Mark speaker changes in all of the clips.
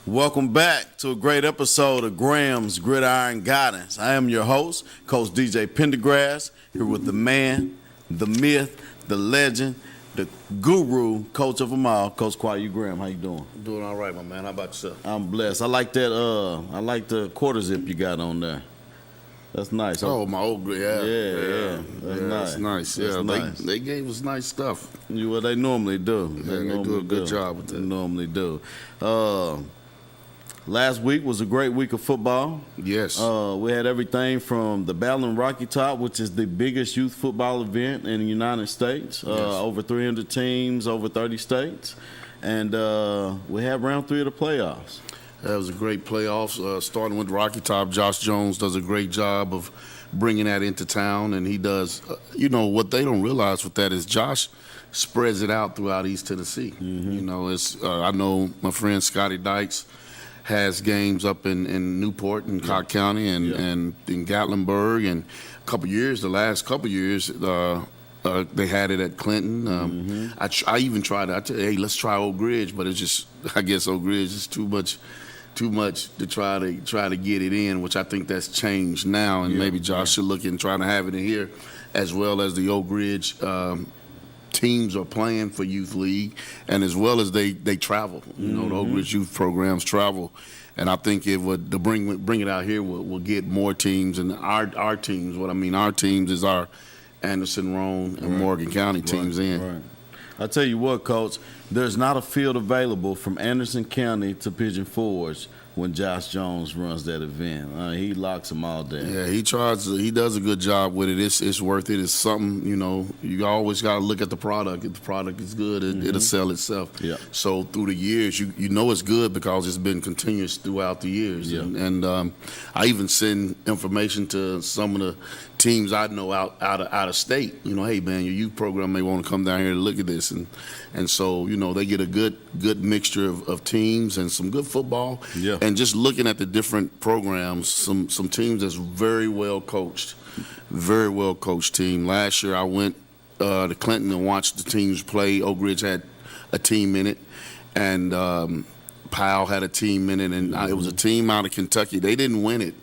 Speaker 1: Welcome back to a great episode of Graham's Gridiron Guidance. I am your host, Coach DJ Pendergrass, here with the man, the myth, the legend, the guru, coach of them all, Coach Kwayu Graham. How you doing?
Speaker 2: Doing all right, my man. How about yourself?
Speaker 1: I'm blessed. I like that. I like the quarter zip you got on there. That's nice.
Speaker 2: Oh, my old
Speaker 1: Yeah. That's nice.
Speaker 2: That's nice. Yeah,
Speaker 1: nice.
Speaker 2: They gave us nice stuff.
Speaker 1: What they normally do.
Speaker 2: They do a good job with that.
Speaker 1: They normally do. Last week was a great week of football.
Speaker 2: Yes.
Speaker 1: We had everything from the Battle in Rocky Top, which is the biggest youth football event in the United States.
Speaker 2: Yes.
Speaker 1: Over 300 teams, over 30 states. And we had round 3 of the playoffs.
Speaker 2: That was a great playoffs. Starting with Rocky Top, Josh Jones does a great job of bringing that into town, and he does. What they don't realize with that is Josh spreads it out throughout East Tennessee. Mm-hmm. I know my friend Scotty Dykes has games up in Newport and Cobb County and in Gatlinburg, and the last couple years, they had it at Clinton. I even tried. I tell you, hey, let's try Oak Ridge, but it's just, I guess Oak Ridge is too much to try to get it in, which I think that's changed now, and maybe Josh should look and try to have it in here, as well as the Oak Ridge teams are playing for youth league, and as well as they travel. The Oak Ridge youth programs travel, and I think it would to bring it out here will get more teams, and our teams. What I mean, our teams is our Anderson, Roane, and Morgan County teams in.
Speaker 1: Right. I tell you what, Coach, there's not a field available from Anderson County to Pigeon Forge when Josh Jones runs that event. He locks them all down.
Speaker 2: Yeah, he does a good job with it. It's worth it. It's something, you always got to look at the product. If the product is good, it'll sell itself.
Speaker 1: Yeah.
Speaker 2: So through the years, you know it's good because it's been continuous throughout the years.
Speaker 1: Yeah.
Speaker 2: And I even send information to some of the teams I know out of state. Hey, man, your youth program may want to come down here to look at this. And so, they get a good mixture of teams and some good football.
Speaker 1: Yeah.
Speaker 2: And just looking at the different programs, some teams that's very well coached team. Last year I went to Clinton and watched the teams play. Oak Ridge had a team in it, and Powell had a team in it, and it was a team out of Kentucky. They didn't win it,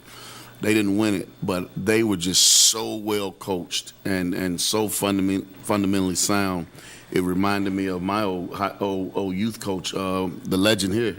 Speaker 2: but they were just so well coached and so fundamentally sound. It reminded me of my old youth coach, the legend here,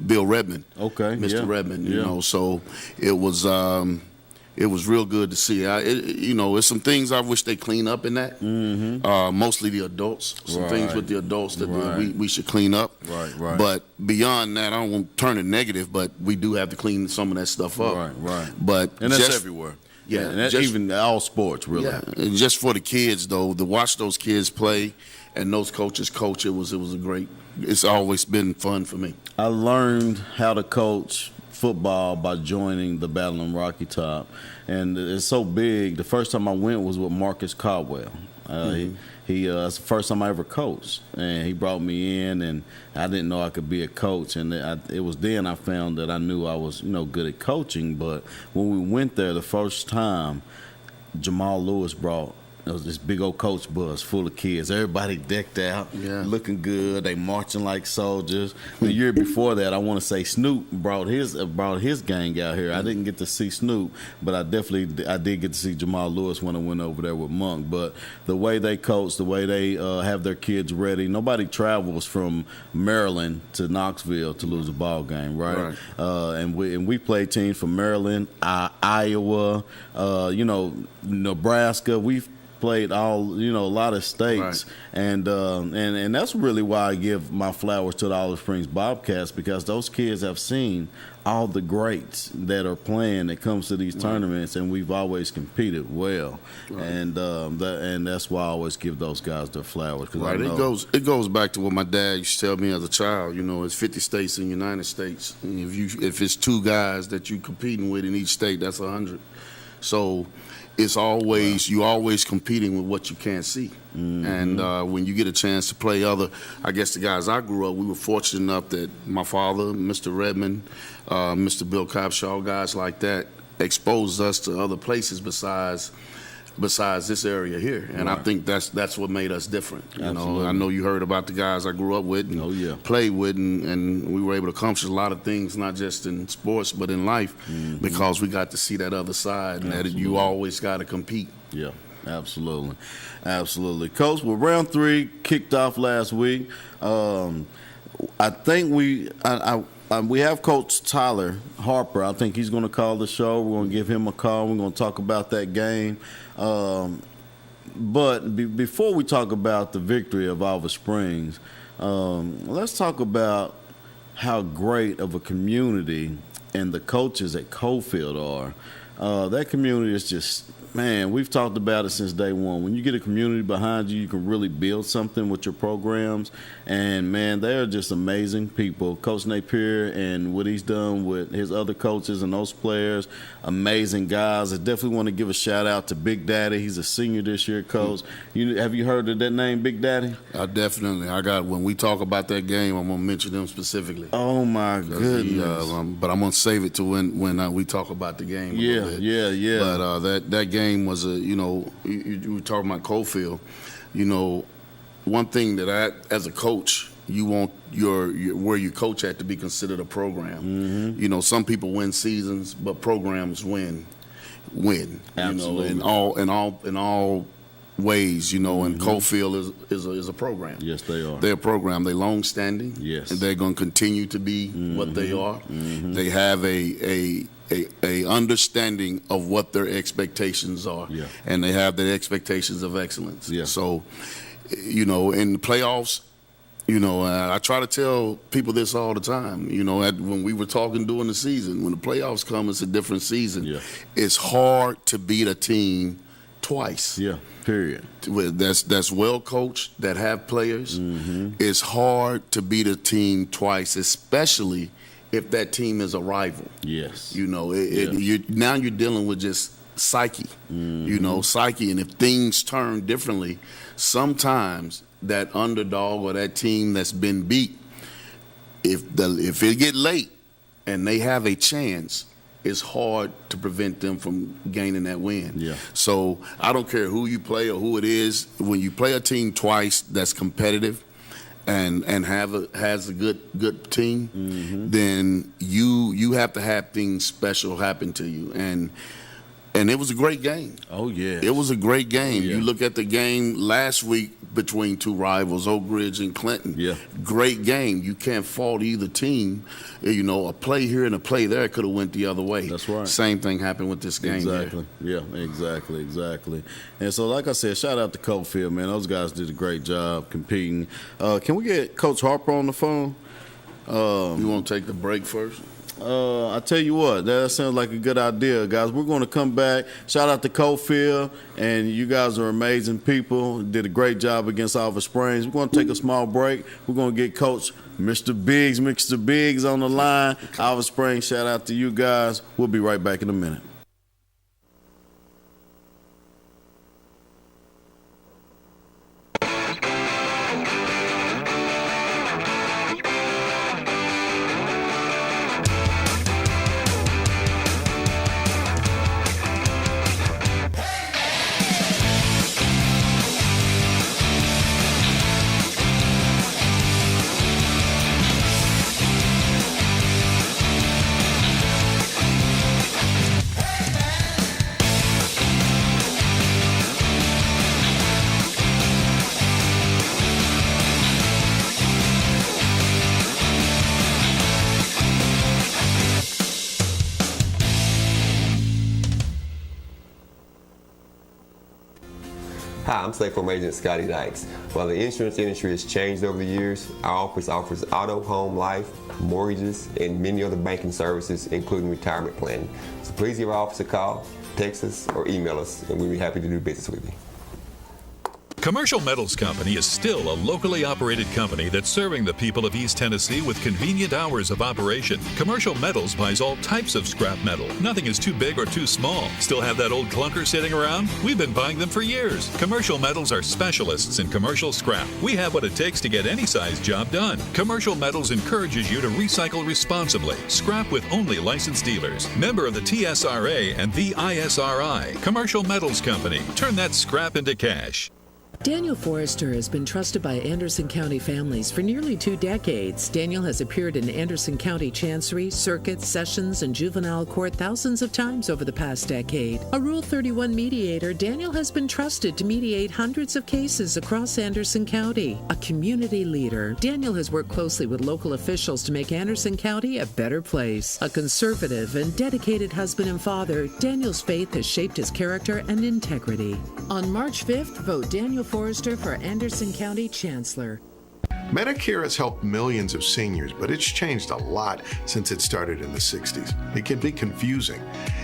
Speaker 2: Bill Redmond.
Speaker 1: Okay,
Speaker 2: Mr. Redmond. So it was real good to see. It's some things I wish they clean up in that. Mostly the adults. Some things with the adults that we should clean up.
Speaker 1: Right.
Speaker 2: But beyond that, I don't want to turn it negative, but we do have to clean some of that stuff up.
Speaker 1: Right.
Speaker 2: And
Speaker 1: that's everywhere. Yeah, and that's even all sports, really.
Speaker 2: Yeah, and just for the kids, though, to watch those kids play and those coaches coach, it's always been fun for me.
Speaker 1: I learned how to coach football by joining the Battle in Rocky Top, and it's so big. The first time I went was with Marcus Caldwell. That's the first time I ever coached, and he brought me in, and I didn't know I could be a coach, and it was then I found that I knew I was good at coaching. But when we went there the first time, Jamal Lewis brought There was this big old coach bus full of kids. Everybody decked out, looking good. They marching like soldiers. The year before that, I want to say Snoop brought his gang out here. I didn't get to see Snoop, but I did get to see Jamal Lewis when I went over there with Monk. But the way they coach, the way they have their kids ready. Nobody travels from Maryland to Knoxville to lose a ball game, right? And we play teams from Maryland, Iowa, Nebraska. We've played a lot of states, and that's really why I give my flowers to the Olive Springs Bobcats, because those kids have seen all the greats that are playing that comes to these tournaments, and we've always competed well, and that's why I always give those guys their flowers.
Speaker 2: It goes back to what my dad used to tell me as a child. It's 50 states in the United States, and if it's two guys that you're competing with in each state, that's 100. So it's always you always competing with what you can't see. And when you get a chance to play I guess the guys I grew up, we were fortunate enough that my father, Mr. Redmond, Mr. Bill Copshaw, guys like that, exposed us to other places besides besides this area here. And I think that's what made us different. You know, I know you heard about the guys I grew up with and played with, and we were able to accomplish a lot of things, not just in sports but in life, because we got to see that other side, and that you always got to compete.
Speaker 1: Yeah. Absolutely. Absolutely. Coach, well, round 3 kicked off last week. I think we have Coach Tyler Harper. I think he's going to call the show. We're going to give him a call. We're going to talk about that game. But before we talk about the victory of Alva Springs, let's talk about how great of a community and the coaches at Cofield are. That community is just, man, we've talked about it since day one. When you get a community behind you, you can really build something with your programs. And, man, they're just amazing people. Coach Napier and what he's done with his other coaches and those players, amazing guys. I definitely want to give a shout-out to Big Daddy. He's a senior this year, Coach. Have you heard of that name, Big Daddy?
Speaker 2: Definitely. When we talk about that game, I'm going to mention them specifically.
Speaker 1: Oh, my goodness.
Speaker 2: But I'm going to save it to when we talk about the game a little bit.
Speaker 1: Yeah.
Speaker 2: But that game was you were talking about Cofield. You know, one thing that as a coach, you want your where you coach at to be considered a program. You know, some people win seasons, but programs win.
Speaker 1: Absolutely.
Speaker 2: You know, in all ways. You know, and Cofield is a program.
Speaker 1: Yes, they are.
Speaker 2: They're a program. They're long-standing.
Speaker 1: Yes,
Speaker 2: and they're going to continue to be what they are. They have a understanding of what their expectations are, and they have their expectations of excellence. So, you know, in the playoffs, you know, I try to tell people this all the time. You know, when we were talking during the season, when the playoffs come, it's a different season. It's hard to beat a team twice.
Speaker 1: Period.
Speaker 2: That's well coached, that have players. It's hard to beat a team twice, especially if that team is a rival.
Speaker 1: Yes.
Speaker 2: You know, now you're dealing with just psyche. You know, psyche. And if things turn differently, sometimes that underdog or that team that's been beat, if it get late and they have a chance, it's hard to prevent them from gaining that win. So I don't care who you play or who it is. When you play a team twice that's competitive and has a good team, then you have to have things special happen to you. And it was a great game.
Speaker 1: Oh, yeah.
Speaker 2: It was a great game. You look at the game last week between two rivals, Oak Ridge and Clinton. Great game. You can't fault either team. You know, a play here and a play there could have went the other way.
Speaker 1: That's right.
Speaker 2: Same thing happened with this game.
Speaker 1: Exactly. Exactly. And so, like I said, shout out to Cofield, man. Those guys did a great job competing. Can we get Coach Harper on the phone?
Speaker 2: You want to take the break first?
Speaker 1: I tell you what, that sounds like a good idea, guys. We're going to come back. Shout out to Cofield, and you guys are amazing people. Did a great job against Alva Springs. We're going to take a small break. We're going to get Coach Mr. Biggs on the line. Alva Springs, shout out to you guys. We'll be right back in a minute.
Speaker 3: Hi, I'm State Farm Agent Scotty Dykes. While the insurance industry has changed over the years, our office offers auto, home, life, mortgages, and many other banking services, including retirement planning. So please give our office a call, text us, or email us, and we'll be happy to do business with you.
Speaker 4: Commercial Metals Company is still a locally operated company that's serving the people of East Tennessee with convenient hours of operation. Commercial Metals buys all types of scrap metal. Nothing is too big or too small. Still have that old clunker sitting around? We've been buying them for years. Commercial Metals are specialists in commercial scrap. We have what it takes to get any size job done. Commercial Metals encourages you to recycle responsibly. Scrap with only licensed dealers. Member of the TSRA and the ISRI. Commercial Metals Company. Turn that scrap into cash.
Speaker 5: Daniel Forrester has been trusted by Anderson County families for nearly 2 decades. Daniel has appeared in Anderson County Chancery, Circuit, Sessions, and Juvenile Court thousands of times over the past decade. A Rule 31 mediator, Daniel has been trusted to mediate hundreds of cases across Anderson County. A community leader, Daniel has worked closely with local officials to make Anderson County a better place. A conservative and dedicated husband and father, Daniel's faith has shaped his character and integrity. On March 5th, vote Daniel Forrester for Anderson County Chancellor.
Speaker 6: Medicare has helped millions of seniors, but it's changed a lot since it started in the 60s. It can be confusing.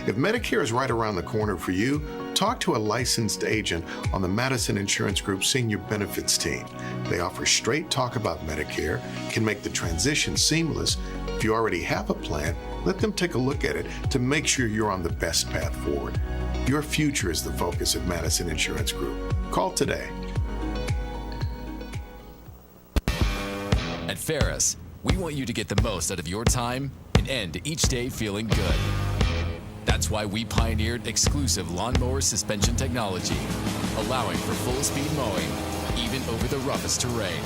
Speaker 6: If Medicare is right around the corner for you, talk to a licensed agent on the Madison Insurance Group Senior Benefits team. They offer straight talk about Medicare, can make the transition seamless. If you already have a plan, let them take a look at it to make sure you're on the best path forward. Your future is the focus of Madison Insurance Group. Call today.
Speaker 7: At Ferris, we want you to get the most out of your time and end each day feeling good. That's why we pioneered exclusive lawnmower suspension technology, allowing for full-speed mowing, even over the roughest terrain.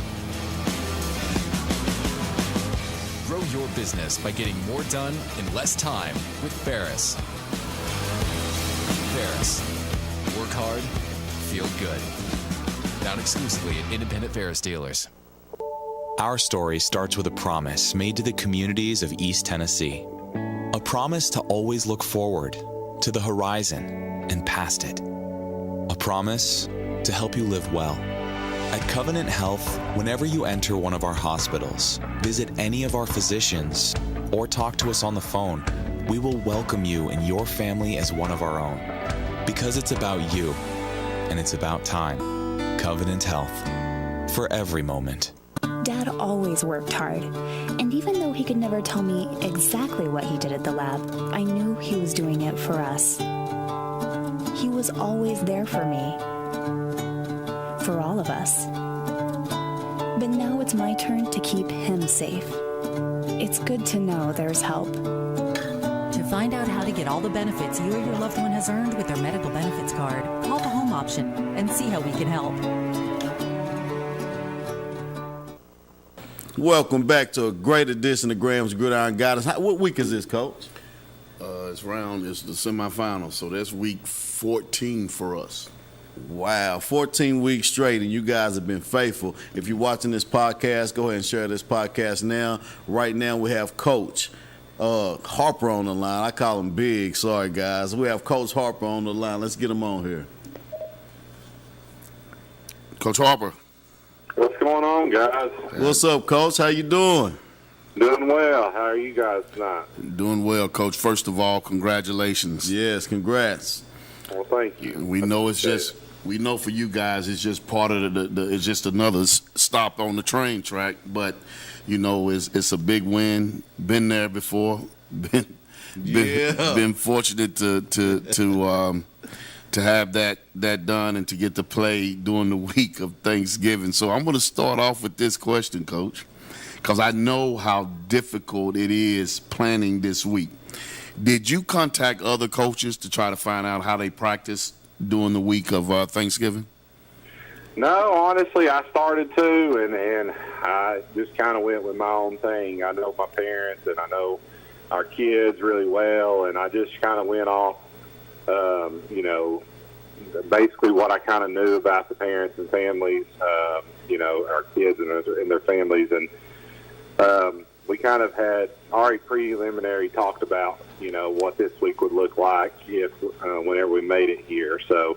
Speaker 7: Grow your business by getting more done in less time with Ferris. Ferris. Work hard, feel good. Found exclusively at independent Ferris dealers.
Speaker 8: Our story starts with a promise made to the communities of East Tennessee. A promise to always look forward, to the horizon, and past it. A promise to help you live well. At Covenant Health, whenever you enter one of our hospitals, visit any of our physicians, or talk to us on the phone, we will welcome you and your family as one of our own. Because it's about you, and it's about time. Covenant Health. For every moment.
Speaker 9: Dad always worked hard, and even though he could never tell me exactly what he did at the lab, I knew he was doing it for us. He was always there for me, for all of us. But now it's my turn to keep him safe. It's good to know there's help.
Speaker 10: To find out how to get all the benefits you or your loved one has earned with their medical benefits card, call the home option and see how we can help.
Speaker 1: Welcome back to a great edition of Graham's Gridiron Guidance. What week is this, Coach?
Speaker 2: It's the semifinals, so that's week 14 for us.
Speaker 1: Wow, 14 weeks straight, and you guys have been faithful. If you're watching this podcast, go ahead and share this podcast now. Right now we have Coach Harper on the line. I call him Big. Sorry, guys. We have Coach Harper on the line. Let's get him on here.
Speaker 2: Coach Harper.
Speaker 11: What's going on, guys?
Speaker 1: What's up, Coach? How you doing?
Speaker 11: Doing well. How are you guys tonight?
Speaker 2: Doing well, Coach. First of all, congratulations.
Speaker 1: Yes, congrats.
Speaker 11: Well, thank you.
Speaker 2: We know we know for you guys it's just part of it's just another stop on the train track, but you know it's a big win. Been there before. Been fortunate to have that done and to get to play during the week of Thanksgiving. So I'm going to start off with this question, Coach, because I know how difficult it is planning this week. Did you contact other coaches to try to find out how they practice during the week of Thanksgiving?
Speaker 11: No, honestly, I started to, and I just kind of went with my own thing. I know my parents and I know our kids really well, and I just kind of went off basically what I kind of knew about the parents and families, our kids and their families. And we kind of had already preliminary talked about, what this week would look like whenever we made it here. So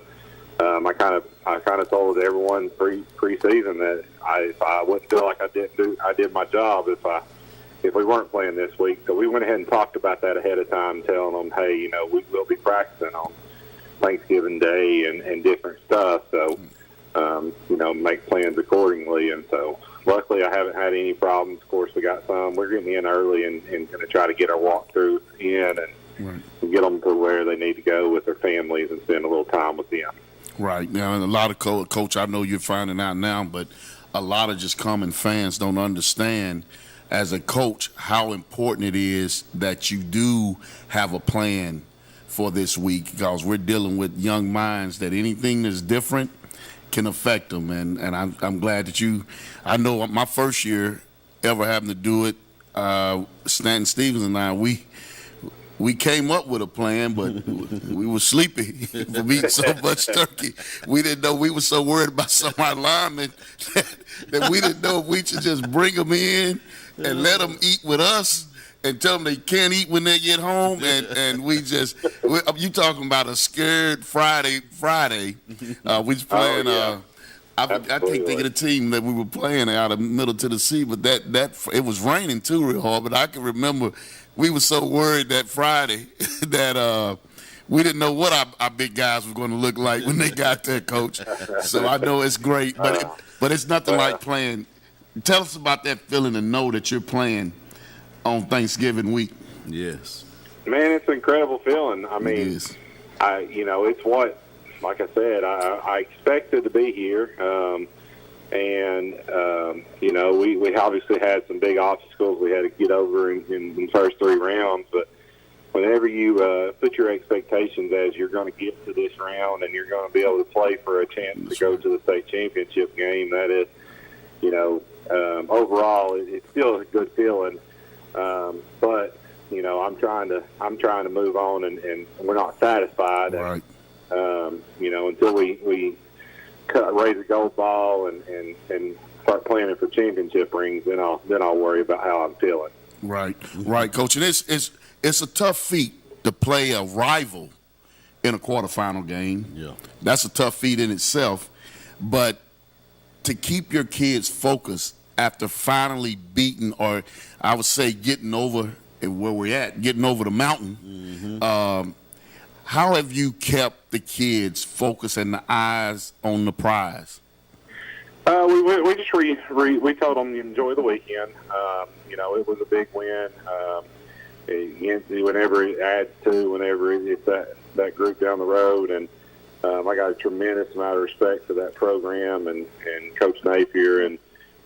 Speaker 11: I kind of told everyone preseason that if I wouldn't feel like I did my job if we weren't playing this week. So we went ahead and talked about that ahead of time, telling them, hey, we will be practicing on Thanksgiving Day and different stuff. So make plans accordingly. And so luckily I haven't had any problems. Of course, we got some. We're getting in early and going to try to get our walkthrough in and get them to where they need to go with their families and spend a little time with them.
Speaker 2: Right. Now, and a lot of Coach, I know you're finding out now, but a lot of just common fans don't understand as a coach how important it is that you do have a plan for this week, because we're dealing with young minds that anything that's different can affect them. And I'm glad that I know my first year ever having to do it, Stanton Stevens and I, we came up with a plan, but we were sleepy from eating so much turkey. We didn't know, we were so worried about some of our linemen that we didn't know if we should just bring them in and let them eat with us and tell them they can't eat when they get home. And you talking about a scared Friday. We was playing, I can't think of the team that we were playing out of Middle Tennessee, but that it was raining too real hard. But I can remember we were so worried that Friday that we didn't know what our big guys were going to look like when they got there, Coach. So I know it's great, but it's nothing like playing. Tell us about that feeling to know that you're playing on Thanksgiving week.
Speaker 1: Yes,
Speaker 11: man, it's an incredible feeling. I mean, it's what, like I said, I expected to be here. We obviously had some big obstacles we had to get over in the first 3 rounds. But whenever you put your expectations as you're going to get to this round and you're going to be able to play for a chance to go to the state championship game, that is, overall, it's still a good feeling. But I'm trying to move on, and we're not satisfied.
Speaker 2: Right.
Speaker 11: Until we raise a gold ball and start planning for championship rings, then I'll worry about how I'm feeling.
Speaker 2: Right, Coach. And it's a tough feat to play a rival in a quarterfinal game.
Speaker 1: Yeah,
Speaker 2: that's a tough feat in itself. But to keep your kids focused after finally beating, or I would say getting over where we're at, getting over the mountain. How have you kept the kids focused and the eyes on the prize?
Speaker 11: We just we told them to enjoy the weekend. It was a big win. Whenever it adds to, whenever it's that group down the road, and I got a tremendous amount of respect for that program and Coach Napier and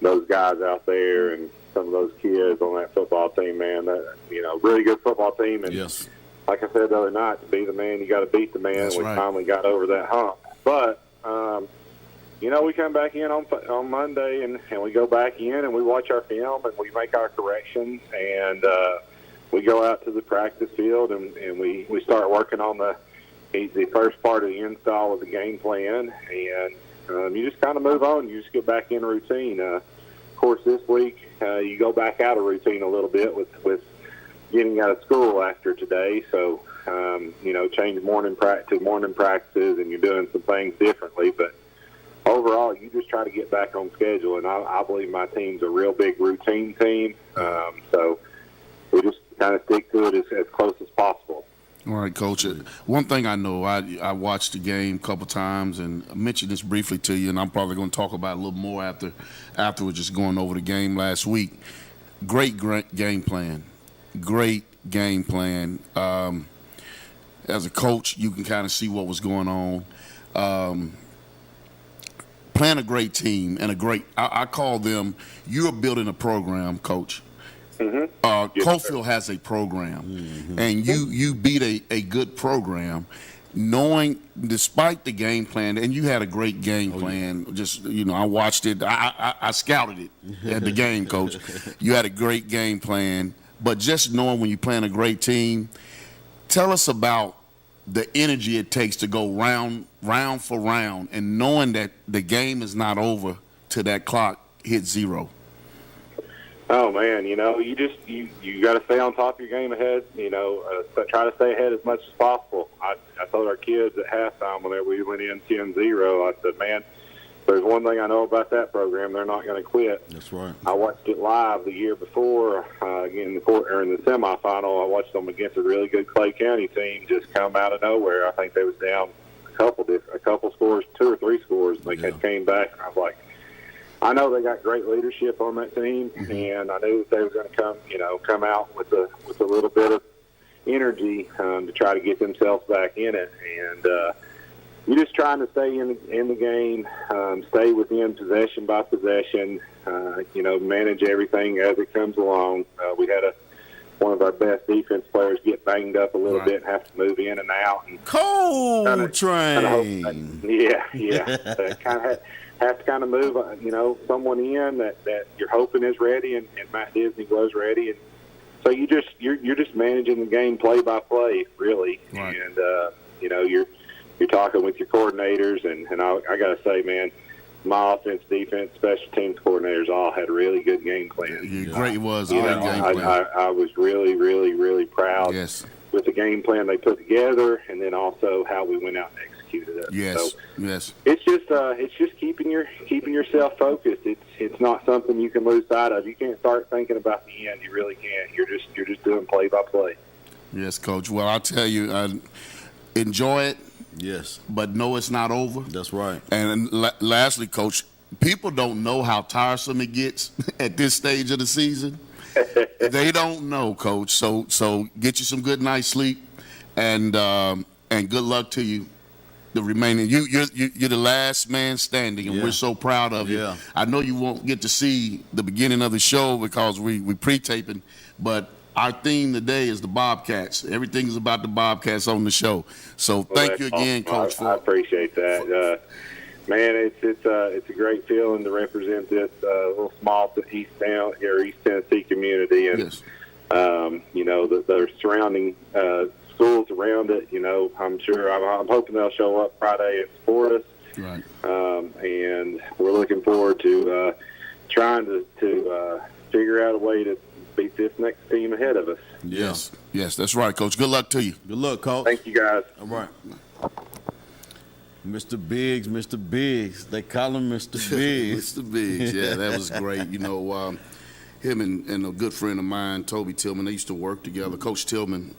Speaker 11: those guys out there and some of those kids on that football team. Man, that really good football team. And
Speaker 1: yes.
Speaker 11: Like I said the other night, to be the man, you got to beat the man.
Speaker 2: That's
Speaker 11: we
Speaker 2: right.
Speaker 11: finally got over that hump. But, we come back in on Monday, and we go back in, and we watch our film, and we make our corrections, and we go out to the practice field, and we start working on the first part of the install of the game plan, and you just kind of move on. You just get back in routine. Of course, this week, you go back out of routine a little bit with getting out of school after today, so change morning practices, and you're doing some things differently. But overall, you just try to get back on schedule, and I believe my team's a real big routine team, so we just kind of stick to it as close as possible.
Speaker 2: All right, Coach. One thing I know, I watched the game a couple times, and I mentioned this briefly to you, and I'm probably going to talk about it a little more afterwards, just going over the game last week. Great game plan. Great game plan. As a coach, you can kind of see what was going on. Playing a great team and I call them, you're building a program, Coach.
Speaker 11: Mm-hmm.
Speaker 2: Cofield has a program, and you beat a good program, knowing despite the game plan, and you had a great game plan. Yeah. Just I watched it. I scouted it at the game, Coach. You had a great game plan, but just knowing when you're playing a great team, tell us about the energy it takes to go round for round, and knowing that the game is not over till that clock hits 0.
Speaker 11: Oh man, you got to stay on top of your game ahead. Try to stay ahead as much as possible. I told our kids at halftime whenever we went in 10-0, I said, man, there's one thing I know about that program: they're not going to quit.
Speaker 1: That's right.
Speaker 11: I watched it live the year before, in the semifinal. I watched them against a really good Clay County team just come out of nowhere. I think they was down couple scores, 2 or 3 scores. They came back, and I was like, I know they got great leadership on that team, and I knew that they were going to come out with a little bit of energy to try to get themselves back in it. And you're just trying to stay in the game, stay within possession by possession, manage everything as it comes along. We had one of our best defense players get banged up a little bit and have to move in and out. And
Speaker 1: Coltrane.
Speaker 11: Have to kind of move, someone in that you're hoping is ready, and Matt Disney was ready, and so you're just managing the game play by play, really,
Speaker 2: right.
Speaker 11: And you're talking with your coordinators, and I got to say, man, my offense, defense, special teams coordinators all had a really good game plan.
Speaker 2: Great was a great game plan.
Speaker 11: I was really, really, really proud with the game plan they put together, and then also how we went out and executed it.
Speaker 2: Yes,
Speaker 11: so it's just keeping yourself focused. It's not something you can lose sight of. You can't start thinking about the end. You really can't. You're just doing play by play.
Speaker 2: Yes, Coach. Well, I'll tell you, enjoy it.
Speaker 1: Yes.
Speaker 2: But know it's not over.
Speaker 1: That's right.
Speaker 2: And lastly, Coach, people don't know how tiresome it gets at this stage of the season. They don't know, Coach. So get you some good night's sleep, and good luck to you. The remaining, you're the last man standing, and we're so proud of you. I know you won't get to see the beginning of the show because we pre-taping, but our theme today is the Bobcats. Everything is about the Bobcats on the show. So thank you again, Coach.
Speaker 11: I appreciate that. Man, it's a great feeling to represent this little small East Tennessee community, and the surrounding schools around it. I'm hoping they'll show up Friday and support us.
Speaker 2: Right.
Speaker 11: And we're looking forward to trying to figure out a way to beat this next team ahead of us.
Speaker 2: Yes, that's right, Coach. Good luck to you.
Speaker 1: Good luck, Coach.
Speaker 11: Thank you, guys.
Speaker 1: All right. Mr. Biggs. They call him Mr. Biggs.
Speaker 2: Mr. Biggs, yeah, that was great. Him and a good friend of mine, Toby Tillman, they used to work together. Coach Tillman,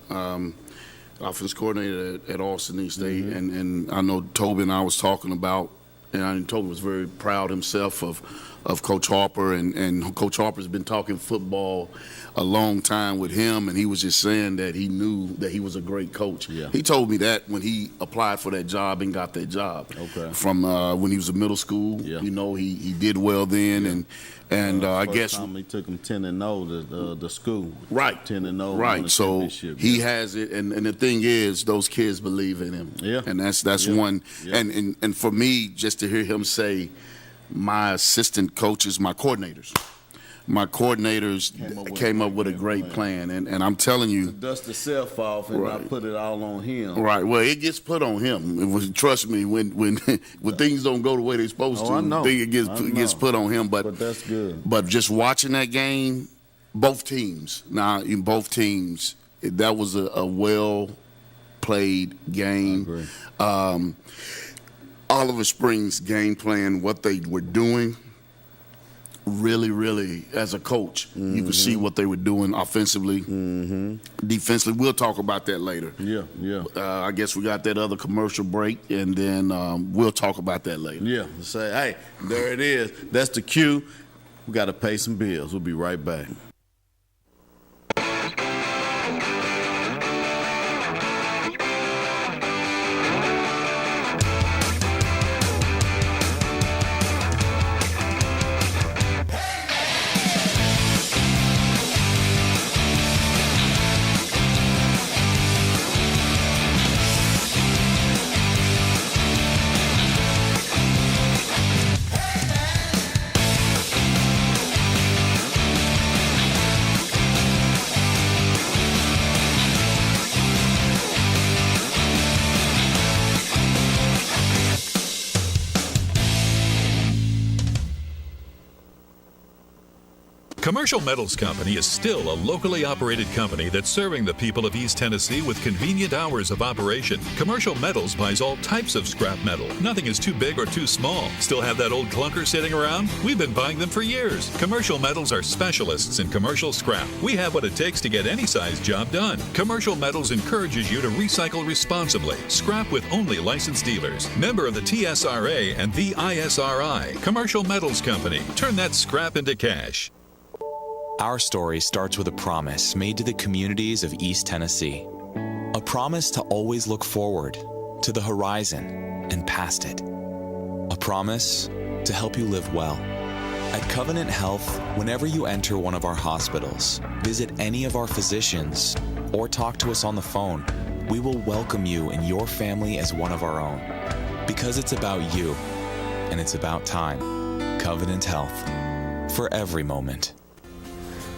Speaker 2: offense coordinator at Austin East State, and I know Toby and I was talking about, and Toby was very proud himself of Coach Harper, and Coach Harper's been talking football a long time with him, and he was just saying that he knew that he was a great coach.
Speaker 1: Yeah.
Speaker 2: He told me that when he applied for that job and got that job.
Speaker 1: Okay.
Speaker 2: From when he was in middle school, he did well then, and I guess
Speaker 1: time he took him 10-0 the school.
Speaker 2: Right.
Speaker 1: 10-0.
Speaker 2: Right. So he has it, and the thing is, those kids believe in him.
Speaker 1: Yeah.
Speaker 2: And that's one. Yeah. And for me, just to hear him say, my assistant coaches, my coordinators came up with a great plan. And I'm telling you,
Speaker 1: dust the self off and not put it all on him.
Speaker 2: Right. Well, it gets put on him. Trust me, when things don't go the way they're supposed to, it gets put on him. But
Speaker 1: that's good.
Speaker 2: But just watching that game, both teams, that was a well played game.
Speaker 1: I agree.
Speaker 2: Oliver Springs' game plan, what they were doing, really, really, as a coach, you could see what they were doing offensively, defensively. We'll talk about that later.
Speaker 1: Yeah.
Speaker 2: I guess we got that other commercial break, and then we'll talk about that later.
Speaker 1: Yeah. Say, hey, there it is. That's the cue. We got to pay some bills. We'll be right back.
Speaker 4: Commercial Metals Company is still a locally operated company that's serving the people of East Tennessee with convenient hours of operation. Commercial Metals buys all types of scrap metal. Nothing is too big or too small. Still have that old clunker sitting around? We've been buying them for years. Commercial Metals are specialists in commercial scrap. We have what it takes to get any size job done. Commercial Metals encourages you to recycle responsibly. Scrap with only licensed dealers. Member of the TSRA and the ISRI. Commercial Metals Company. Turn that scrap into cash.
Speaker 8: Our story starts with a promise made to the communities of East Tennessee. A promise to always look forward, to the horizon, and past it. A promise to help you live well. At Covenant Health, whenever you enter one of our hospitals, visit any of our physicians, or talk to us on the phone, we will welcome you and your family as one of our own. Because it's about you, and it's about time. Covenant Health. For every moment.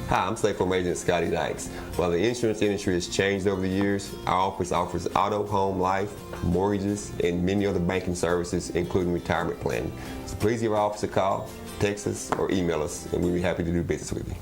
Speaker 3: Hi, I'm State Farm Agent Scotty Dykes. While the insurance industry has changed over the years, our office offers auto, home, life, mortgages, and many other banking services, including retirement planning. So please give our office a call, text us, or email us, and we'll be happy to do business with you.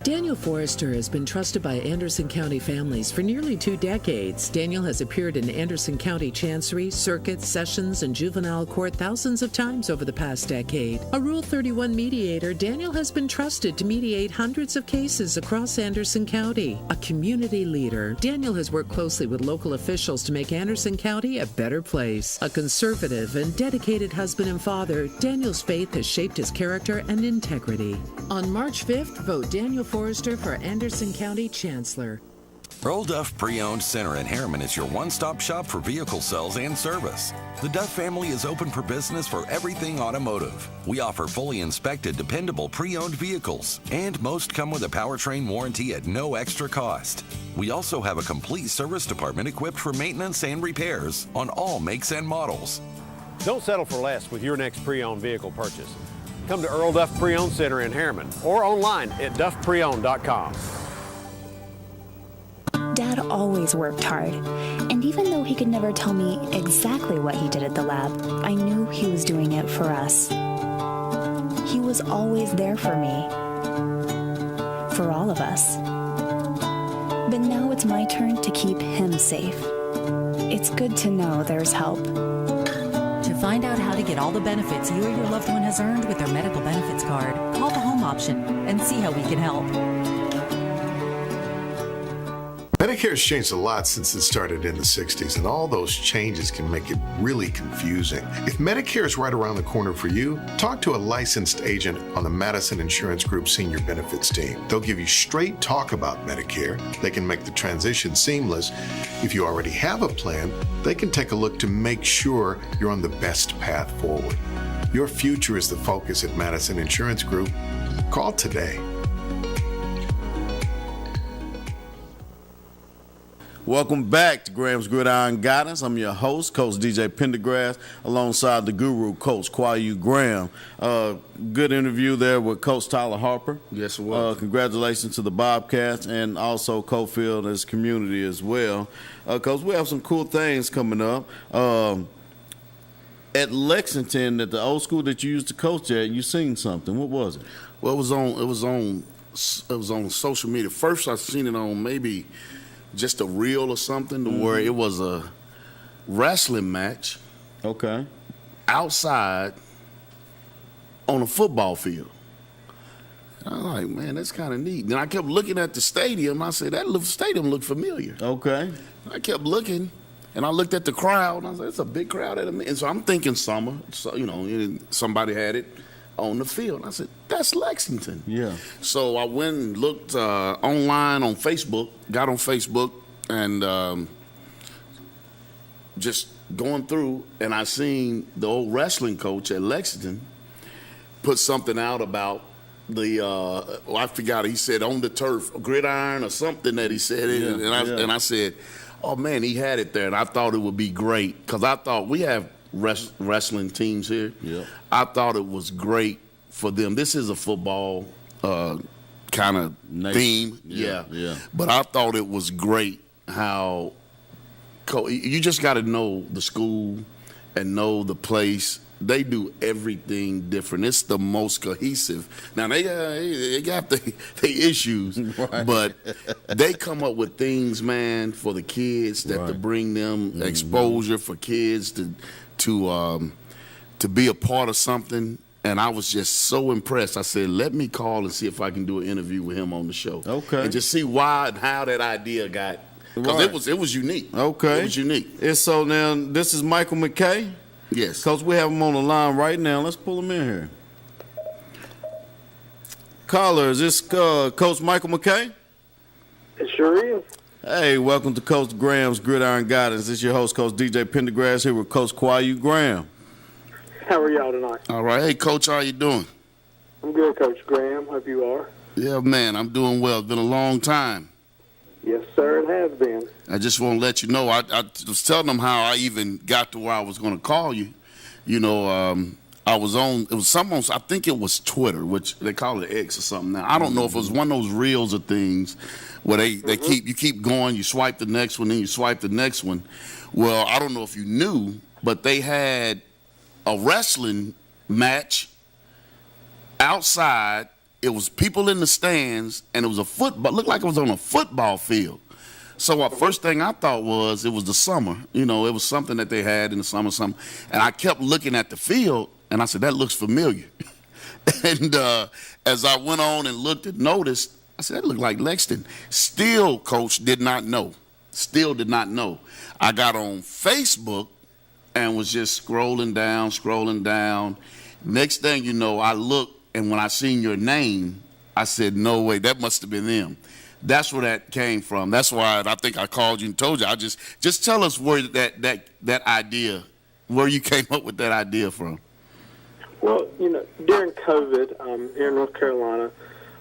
Speaker 5: Daniel Forrester has been trusted by Anderson County families for nearly 2 decades. Daniel has appeared in Anderson County Chancery, Circuit, Sessions, and Juvenile Court thousands of times over the past decade. A Rule 31 mediator, Daniel has been trusted to mediate hundreds of cases across Anderson County. A community leader, Daniel has worked closely with local officials to make Anderson County a better place. A conservative and dedicated husband and father, Daniel's faith has shaped his character and integrity. On March 5th, vote Daniel Forrester for Anderson County Chancellor.
Speaker 12: Earl Duff Pre-Owned Center in Harriman is your one-stop shop for vehicle sales and service. The Duff family is open for business for everything automotive. We offer fully inspected, dependable pre-owned vehicles, and most come with a powertrain warranty at no extra cost. We also have a complete service department equipped for maintenance and repairs on all makes and models.
Speaker 13: Don't settle for less with your next pre-owned vehicle purchase. Come to Earl Duff Pre-Owned Center in Harriman or online at duffpreowned.com.
Speaker 9: Dad always worked hard, and even though he could never tell me exactly what he did at the lab, I knew he was doing it for us. He was always there for me, for all of us. But now it's my turn to keep him safe. It's good to know there's help.
Speaker 10: To find out how to get all the benefits you or your loved one has earned with their medical benefits card, call the home option and see how we can help.
Speaker 6: Medicare has changed a lot since it started in the 60s, and all those changes can make it really confusing. If Medicare is right around the corner for you, talk to a licensed agent on the Madison Insurance Group Senior Benefits team. They'll give you straight talk about Medicare. They can make the transition seamless. If you already have a plan, they can take a look to make sure you're on the best path forward. Your future is the focus at Madison Insurance Group. Call today.
Speaker 1: Welcome back to Graham's Gridiron Guidance. I'm your host, Coach DJ Pendergrass, alongside the guru, Coach Kwayu Graham. Good interview there with Coach Tyler Harper.
Speaker 2: Yes, it was.
Speaker 1: Congratulations to the Bobcats and also Cofield as community as well. Coach, we have some cool things coming up. At Lexington, at the old school that you used to coach at, you seen something. What was it?
Speaker 2: Well, it was on social media. First, I seen it on maybe just a reel or something, to where it was a wrestling match.
Speaker 1: Okay.
Speaker 2: Outside on a football field. And I'm like, man, that's kind of neat. Then I kept looking at the stadium. I said, that stadium looked familiar.
Speaker 1: Okay.
Speaker 2: I kept looking, and I looked at the crowd, and I was like, it's a big crowd at a meeting. And so I'm thinking summer, so, somebody had it on the field. And I said, that's Lexington.
Speaker 1: Yeah.
Speaker 2: So I went and looked online on Facebook, got on Facebook, and just going through, and I seen the old wrestling coach at Lexington put something out about I forgot, he said on the turf, Gridiron or something that he said it. And I said, oh man, he had it there. And I thought it would be great, because I thought we have wrestling teams here.
Speaker 1: Yeah.
Speaker 2: I thought it was great for them. This is a football kind of theme.
Speaker 1: Yeah.
Speaker 2: But I thought it was great how you just got to know the school and know the place They do everything different. It's the most cohesive. Now they got their issues, right. But they come up with things, man, for the kids that to bring them exposure for kids to be a part of something. And I was just so impressed. I said, let me call and see if I can do an interview with him on the show.
Speaker 1: Okay.
Speaker 2: And just see why and how that idea got. Because it was unique.
Speaker 1: Okay.
Speaker 2: It was unique.
Speaker 1: And so now this is Michael McKay.
Speaker 2: Yes.
Speaker 1: Coach, we have him on the line right now. Let's pull him in here. Caller, is this Coach Michael McKay?
Speaker 14: It sure is.
Speaker 1: Hey, welcome to Coach Graham's Gridiron Guidance. This is your host, Coach DJ Pendergrass, here with Coach Kwayu Graham.
Speaker 14: How are y'all tonight?
Speaker 2: All right. Hey, Coach, how you doing?
Speaker 14: I'm good, Coach Graham. Hope you are.
Speaker 2: Yeah, man, I'm doing well. It's been a long time.
Speaker 14: Yes, sir, it has been.
Speaker 2: I just want to let you know, I was telling them how I even got to where I was going to call you. You know, I was on, it was something on, I think it was Twitter, which they call it X or something now. I don't know if it was one of those reels of things where they keep going, you swipe the next one, then you swipe the next one. Well, I don't know if you knew, but they had a wrestling match outside. It was people in the stands, and it was a football. Looked like it was on a football field. So first thing I thought was it was the summer. You know, it was something that they had in the summer, something. And I kept looking at the field, and I said, that looks familiar. And as I went on and looked and noticed, I said, that looked like Lexington. Still, Coach, did not know. Still did not know. I got on Facebook and was just scrolling down. Next thing you know, I looked, and when I seen your name, I said, no way, that must have been them. That's where that came from. That's why I think I called you and told you. I just tell us where that idea, where you came up with that idea from.
Speaker 14: Well, you know, during COVID, here in North Carolina,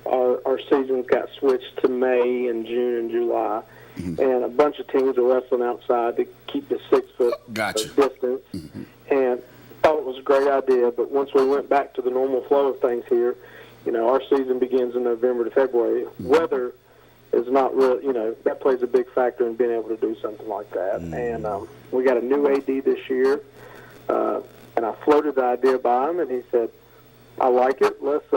Speaker 14: our seasons got switched to May and June and July. Mm-hmm. And a bunch of teams are wrestling outside to keep the 6 foot distance. Mm-hmm. And thought it was a great idea, but once we went back to the normal flow of things here, you know, our season begins in November to February. Mm-hmm. Weather is not real, you know, that plays a big factor in being able to do something like that. Mm-hmm. And we got a new AD this year, and I floated the idea by him, and he said, I like it. Let's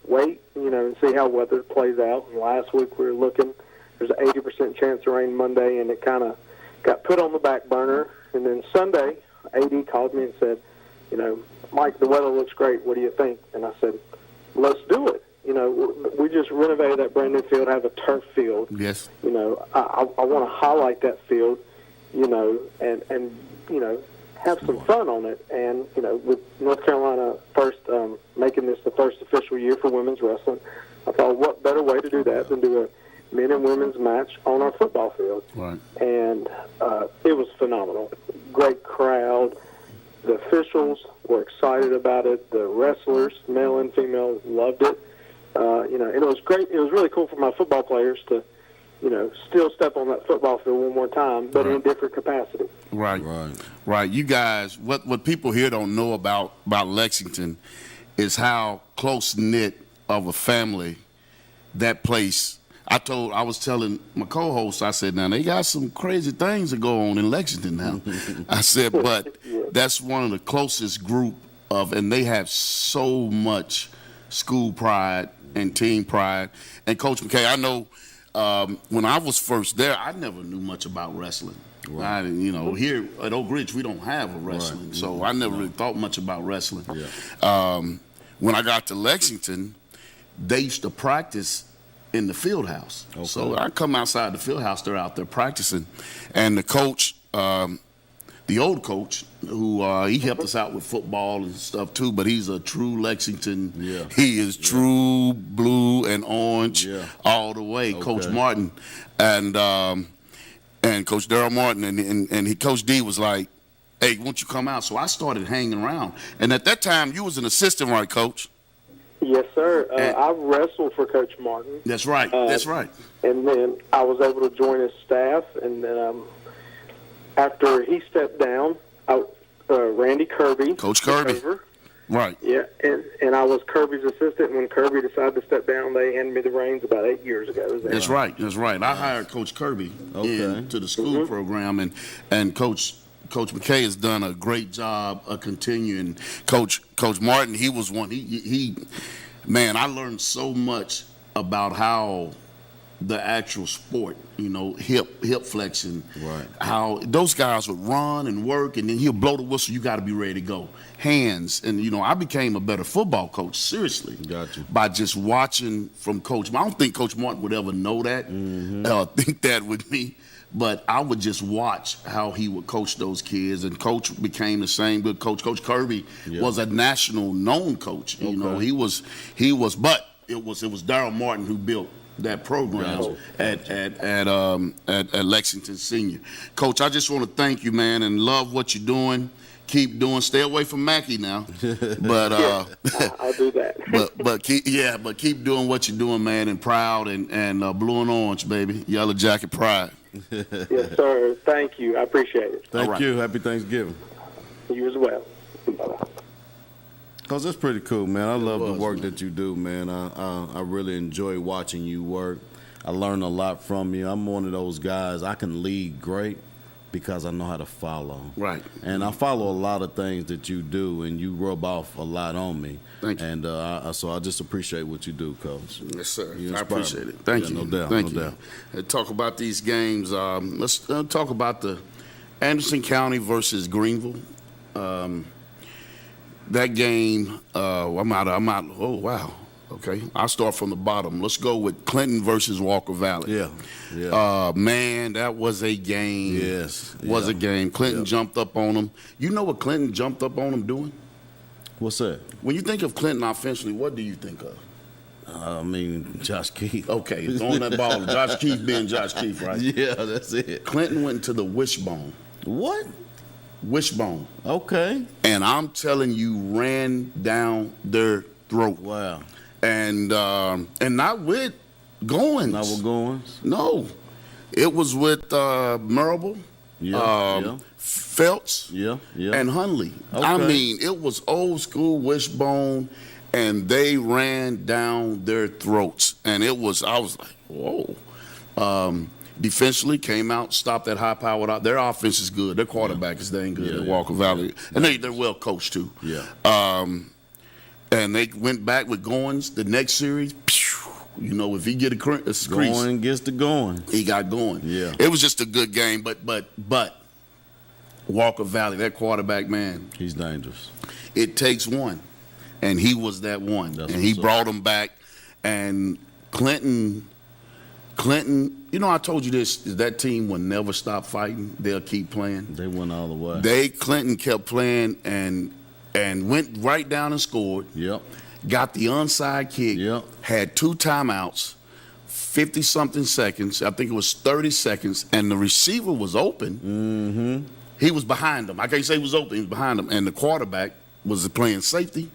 Speaker 14: wait, you know, and see how weather plays out. And last week we were looking, there's an 80% chance of rain Monday, and it kind of got put on the back burner. And then Sunday, AD called me and said, you know, Mike, the weather looks great. What do you think? And I said, let's do it. You know, we just renovated that brand new field, have a turf field.
Speaker 2: Yes.
Speaker 14: You know, I want to highlight that field, you know, and you know, have some fun on it. And, you know, with North Carolina first making this the first official year for women's wrestling, I thought what better way to do that than do a men and women's match on our football field.
Speaker 2: Right.
Speaker 14: And it was phenomenal. Great crowd. The officials were excited about it. The wrestlers, male and female, loved it. You know, and it was great. It was really cool for my football players to, you know, still step on that football field one more time, but in a different capacity.
Speaker 2: Right. You guys, what people here don't know about Lexington is how close-knit of a family that place. I was telling my co-host, I said, now they got some crazy things that go on in Lexington now. I said, but that's one of the closest group of, and they have so much school pride and team pride. And Coach McKay, I know when I was first there, I never knew much about wrestling. Right. You know, here at Oak Ridge, we don't have a wrestling, so I never really thought much about wrestling. Yeah. When I got to Lexington, they used to practice in the field house. Okay. So I come outside the field house, they're out there practicing. And the coach, the old coach, who he helped us out with football and stuff too, but he's a true Lexington. Yeah. He is true blue and orange all the way, okay. Coach Martin. And Coach Darryl Martin and Coach D was like, hey, won't you come out? So I started hanging around. And at that time, you was an assistant, right, Coach?
Speaker 14: Yes, sir. I wrestled for Coach Martin.
Speaker 2: That's right. That's right.
Speaker 14: And then I was able to join his staff. And then after he stepped down, Randy Kirby.
Speaker 2: Coach Kirby.
Speaker 14: Over.
Speaker 2: Right.
Speaker 14: Yeah, and I was Kirby's assistant. When Kirby decided to step down, they handed me the reins about 8 years ago.
Speaker 2: That's right. That's right. I hired Coach Kirby into the school program, and Coach Coach McKay has done a great job of continuing. Coach Martin, he was one. He man, I learned so much about how the actual sport, hip flexing,
Speaker 1: right?
Speaker 2: How those guys would run and work, and then he'll blow the whistle. You got to be ready to go. Hands, and I became a better football coach. Seriously,
Speaker 1: got you.
Speaker 2: By just watching from Coach. I don't think Coach Martin would ever know that, think that with me. But I would just watch how he would coach those kids, and Coach became the same good coach. Coach Kirby was a national known coach. He was, but it was Daryl Martin who built that program at Lexington Senior. Coach, I just want to thank you, man, and love what you're doing. Keep doing. Stay away from Mackey now, but
Speaker 14: I'll do that.
Speaker 2: but keep doing what you're doing, man, and proud and blue and orange, baby, yellow jacket pride.
Speaker 14: Yes, sir. Thank you. I appreciate it.
Speaker 1: Thank you. Happy Thanksgiving.
Speaker 14: You as well. Bye-bye.
Speaker 1: Cause it's pretty cool, man. I love the work that you do, man. I really enjoy watching you work. I learn a lot from you. I'm one of those guys. I can lead great because I know how to follow.
Speaker 2: Right.
Speaker 1: And I follow a lot of things that you do, and you rub off a lot on me.
Speaker 2: Thank you.
Speaker 1: And so I just appreciate what you do, Coach.
Speaker 2: Yes, sir.
Speaker 1: You
Speaker 2: I
Speaker 1: inspire
Speaker 2: appreciate
Speaker 1: me.
Speaker 2: it. Thank you.
Speaker 1: No doubt.
Speaker 2: Thank
Speaker 1: No
Speaker 2: you.
Speaker 1: doubt.
Speaker 2: Talk about these games. Let's talk about the Anderson County versus Greenville. That game, I'm out. Oh, wow. Okay. I'll start from the bottom. Let's go with Clinton versus Walker Valley.
Speaker 1: Yeah.
Speaker 2: Man, that was a game.
Speaker 1: Yes.
Speaker 2: Was a game. Clinton jumped up on them. You know what Clinton jumped up on them doing?
Speaker 1: What's that?
Speaker 2: When you think of Clinton offensively, what do you think of?
Speaker 1: I mean, Josh Keith.
Speaker 2: Okay, throwing that ball. Josh Keith being Josh Keith, right?
Speaker 1: Yeah, that's it.
Speaker 2: Clinton went to the wishbone.
Speaker 1: What?
Speaker 2: Wishbone.
Speaker 1: Okay.
Speaker 2: And I'm telling you, ran down their throat.
Speaker 1: Wow.
Speaker 2: And not with Goins.
Speaker 1: Not with Goins?
Speaker 2: No. It was with Marable, Phelps, and Hunley.
Speaker 1: Okay.
Speaker 2: I mean, it was old school wishbone, and they ran down their throats. And I was like, whoa. Defensively, came out, stopped that high power out. Their offense is good. Their quarterback is dang good at Walker Valley. And they're well coached, too.
Speaker 1: Yeah.
Speaker 2: And they went back with Goins the next series. If he get a crease.
Speaker 1: Going gets the going.
Speaker 2: He got going.
Speaker 1: Yeah.
Speaker 2: It was just a good game, but Walker Valley, that quarterback, man.
Speaker 1: He's dangerous.
Speaker 2: It takes one, and he was that one. And he brought him back. And Clinton, I told you this, that team will never stop fighting. They'll keep playing.
Speaker 1: They went all the way.
Speaker 2: Clinton kept playing and went right down and scored.
Speaker 1: Yep.
Speaker 2: Got the onside kick.
Speaker 1: Yep.
Speaker 2: Had 2 timeouts, 50-something seconds. I think it was 30 seconds, and the receiver was open.
Speaker 1: Mm-hmm.
Speaker 2: He was behind him. I can't say he was open. He was behind him, and the quarterback was playing safety.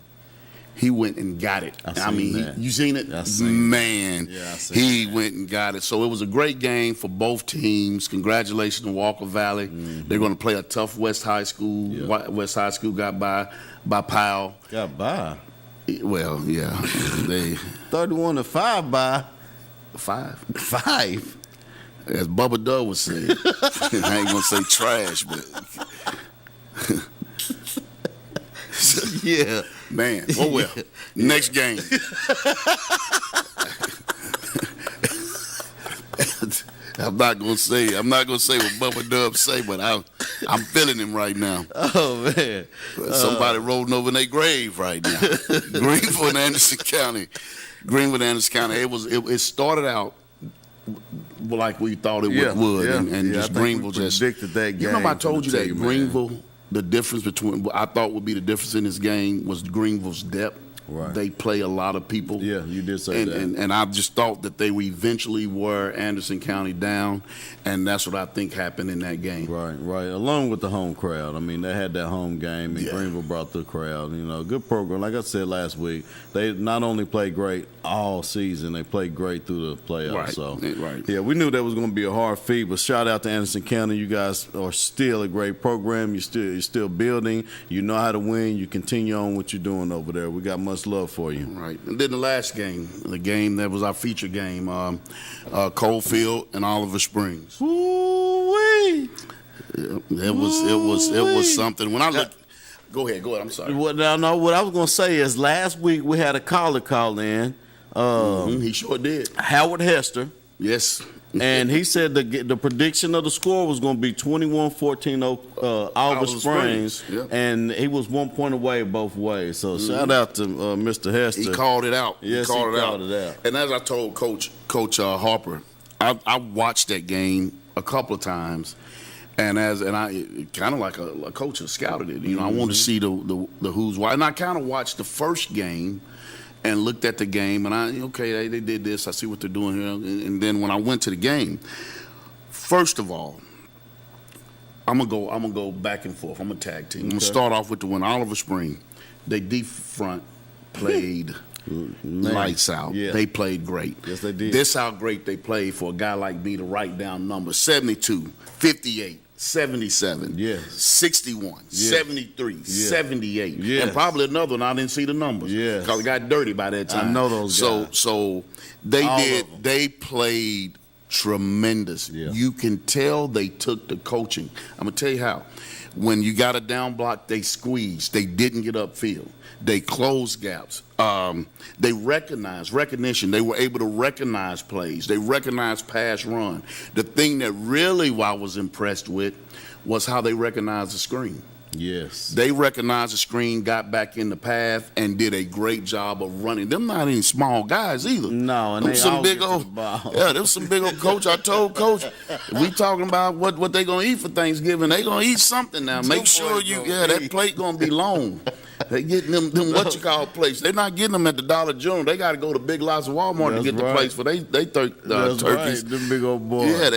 Speaker 2: He went and got it. You seen it? Man, he went and got it. So it was a great game for both teams. Congratulations to Walker Valley.
Speaker 1: Mm-hmm.
Speaker 2: They're going to play a tough West High School. Yeah. West High School got by Powell.
Speaker 1: Got by?
Speaker 2: Well, yeah. They
Speaker 1: 31-5 by
Speaker 2: 5.
Speaker 1: 5.
Speaker 2: As Bubba Dove was saying. I ain't going to say trash, but...
Speaker 1: Yeah.
Speaker 2: Man, well. Next game. I'm not gonna say what Bubba Dub say, but I'm feeling him right now.
Speaker 1: Oh man.
Speaker 2: Somebody rolling over in their grave right now. Greenville and Anderson County. It started out like we thought it would. And just Greenville just
Speaker 1: predicted that game.
Speaker 2: You remember I told you that Greenville, the difference between what I thought would be the difference in this game was Greenville's depth.
Speaker 1: Right.
Speaker 2: They play a lot of people.
Speaker 1: Yeah, you did say that.
Speaker 2: And I just thought that they would eventually wear Anderson County down, and that's what I think happened in that game.
Speaker 1: Right. Along with the home crowd. I mean, they had that home game, and Greenville brought the crowd. Good program. Like I said last week, they not only played great all season, they played great through the playoffs.
Speaker 2: Right.
Speaker 1: So,
Speaker 2: right.
Speaker 1: Yeah, we knew that was going to be a hard feat, but shout out to Anderson County. You guys are still a great program. You're still building. You know how to win. You continue on what you're doing over there. We got much love for you.
Speaker 2: Right. And then the last game, the game that was our feature game, Coalfield and Oliver Springs.
Speaker 1: Ooh-wee.
Speaker 2: It was something. When I look, go ahead. I'm sorry.
Speaker 1: What I was gonna say is last week we had a caller call in.
Speaker 2: He sure did.
Speaker 1: Howard Hester.
Speaker 2: Yes.
Speaker 1: And he said the prediction of the score was going to be 21-14 Oliver Springs,
Speaker 2: yep.
Speaker 1: And he was 1 point away both ways. So shout out to Mr. Hester.
Speaker 2: He called it out.
Speaker 1: Yes, he called it out.
Speaker 2: And as I told Coach Harper, I watched that game a couple of times, and I kind of like a coach that scouted it. You know, I wanted to see the who's why, and I kind of watched the first game. And looked at the game, and they did this. I see what they're doing here. And then when I went to the game, first of all, I'm gonna go back and forth. I'm a tag team. I'm gonna start off with the one. Oliver Spring, they deep front played lights out.
Speaker 1: Yeah.
Speaker 2: They played great.
Speaker 1: Yes, they did.
Speaker 2: This how great they played for a guy like me to write down numbers: 72, 58. 77,
Speaker 1: yes.
Speaker 2: 61,
Speaker 1: yes.
Speaker 2: 73,
Speaker 1: yes.
Speaker 2: 78,
Speaker 1: yes.
Speaker 2: and probably another one. I didn't see the numbers because it got dirty by that time.
Speaker 1: I know those guys.
Speaker 2: So they played tremendous.
Speaker 1: Yeah. You
Speaker 2: You can tell they took the coaching. I'm gonna tell you how. When you got a down block, they squeezed. They didn't get upfield. They closed gaps. They recognition. They were able to recognize plays. They recognized pass run. The thing that really I was impressed with was how they recognized the screen.
Speaker 1: Yes.
Speaker 2: They recognized the screen, got back in the path, and did a great job of running. Them not any small guys either.
Speaker 1: No, and
Speaker 2: them
Speaker 1: they
Speaker 2: some
Speaker 1: all
Speaker 2: big
Speaker 1: get to
Speaker 2: old.
Speaker 1: the ball.
Speaker 2: Yeah, them some big old. Coach, I told Coach, we talking about what they gonna eat for Thanksgiving. They gonna eat something now. Make sure that plate gonna be long. They getting them plates. They're not getting them at the Dollar General. They got to go to Big Lots of Walmart to get the plates for they turkeys.
Speaker 1: Right, them big old boys.
Speaker 2: Yeah,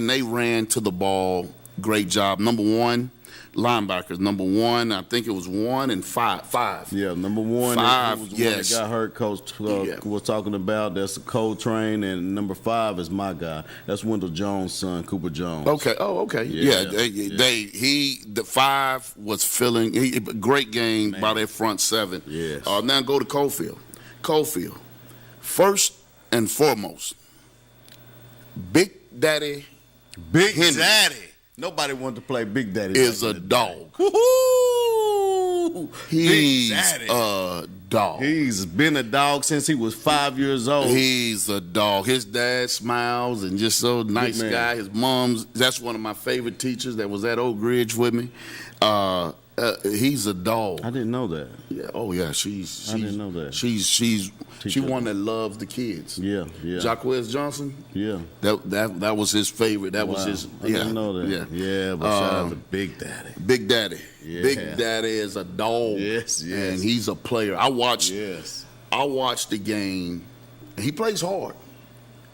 Speaker 2: they ran to the ball. Great job. Number one, linebackers. Number one, I think it was 1 and 5.
Speaker 1: Yeah, number one.
Speaker 2: 5.
Speaker 1: Was the
Speaker 2: yes.
Speaker 1: one that got hurt. Coach was talking about. That's Coltrane, and number 5 is my guy. That's Wendell Jones' son, Cooper Jones.
Speaker 2: Okay. Oh, okay. Yeah. The 5 was filling. Great game by their front 7.
Speaker 1: Yes.
Speaker 2: Now go to Cofield. Cofield. First and foremost, Big Daddy.
Speaker 1: Big
Speaker 2: Henry
Speaker 1: Daddy. Nobody wanted to play Big Daddy.
Speaker 2: Is a dog.
Speaker 1: Woo-hoo!
Speaker 2: He's
Speaker 1: Big Daddy.
Speaker 2: a dog.
Speaker 1: He's been a dog since he was 5 years old.
Speaker 2: He's a dog. His dad smiles and just so nice guy. His mom's, that's one of my favorite teachers that was at Oak Ridge with me. He's a dog.
Speaker 1: I didn't know that.
Speaker 2: Yeah. Oh yeah. I
Speaker 1: didn't know that.
Speaker 2: She one that loves the kids.
Speaker 1: Yeah.
Speaker 2: Jacquez Johnson.
Speaker 1: Yeah.
Speaker 2: That was his favorite. That was his.
Speaker 1: I didn't know that.
Speaker 2: Yeah.
Speaker 1: But shout out to Big Daddy.
Speaker 2: Big Daddy.
Speaker 1: Yeah.
Speaker 2: Big Daddy is a dog.
Speaker 1: Yes.
Speaker 2: And he's a player. I watched the game. He plays hard,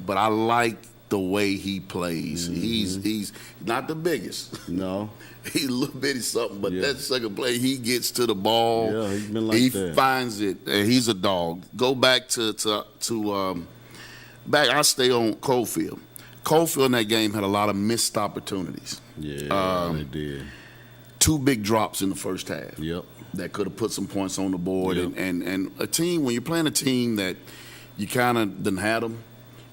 Speaker 2: but I like the way he plays.
Speaker 1: Mm-hmm.
Speaker 2: He's not the biggest.
Speaker 1: No.
Speaker 2: He's a little bitty something, but that second play, he gets to the ball.
Speaker 1: Yeah, he's been like
Speaker 2: he
Speaker 1: that.
Speaker 2: He finds it, and he's a dog. Go back to I stay on Cofield. Cofield in that game had a lot of missed opportunities.
Speaker 1: Yeah, they did.
Speaker 2: 2 big drops in the first half.
Speaker 1: Yep.
Speaker 2: That could have put some points on the board.
Speaker 1: Yep.
Speaker 2: And a team, when you're playing a team that you kind of done had them,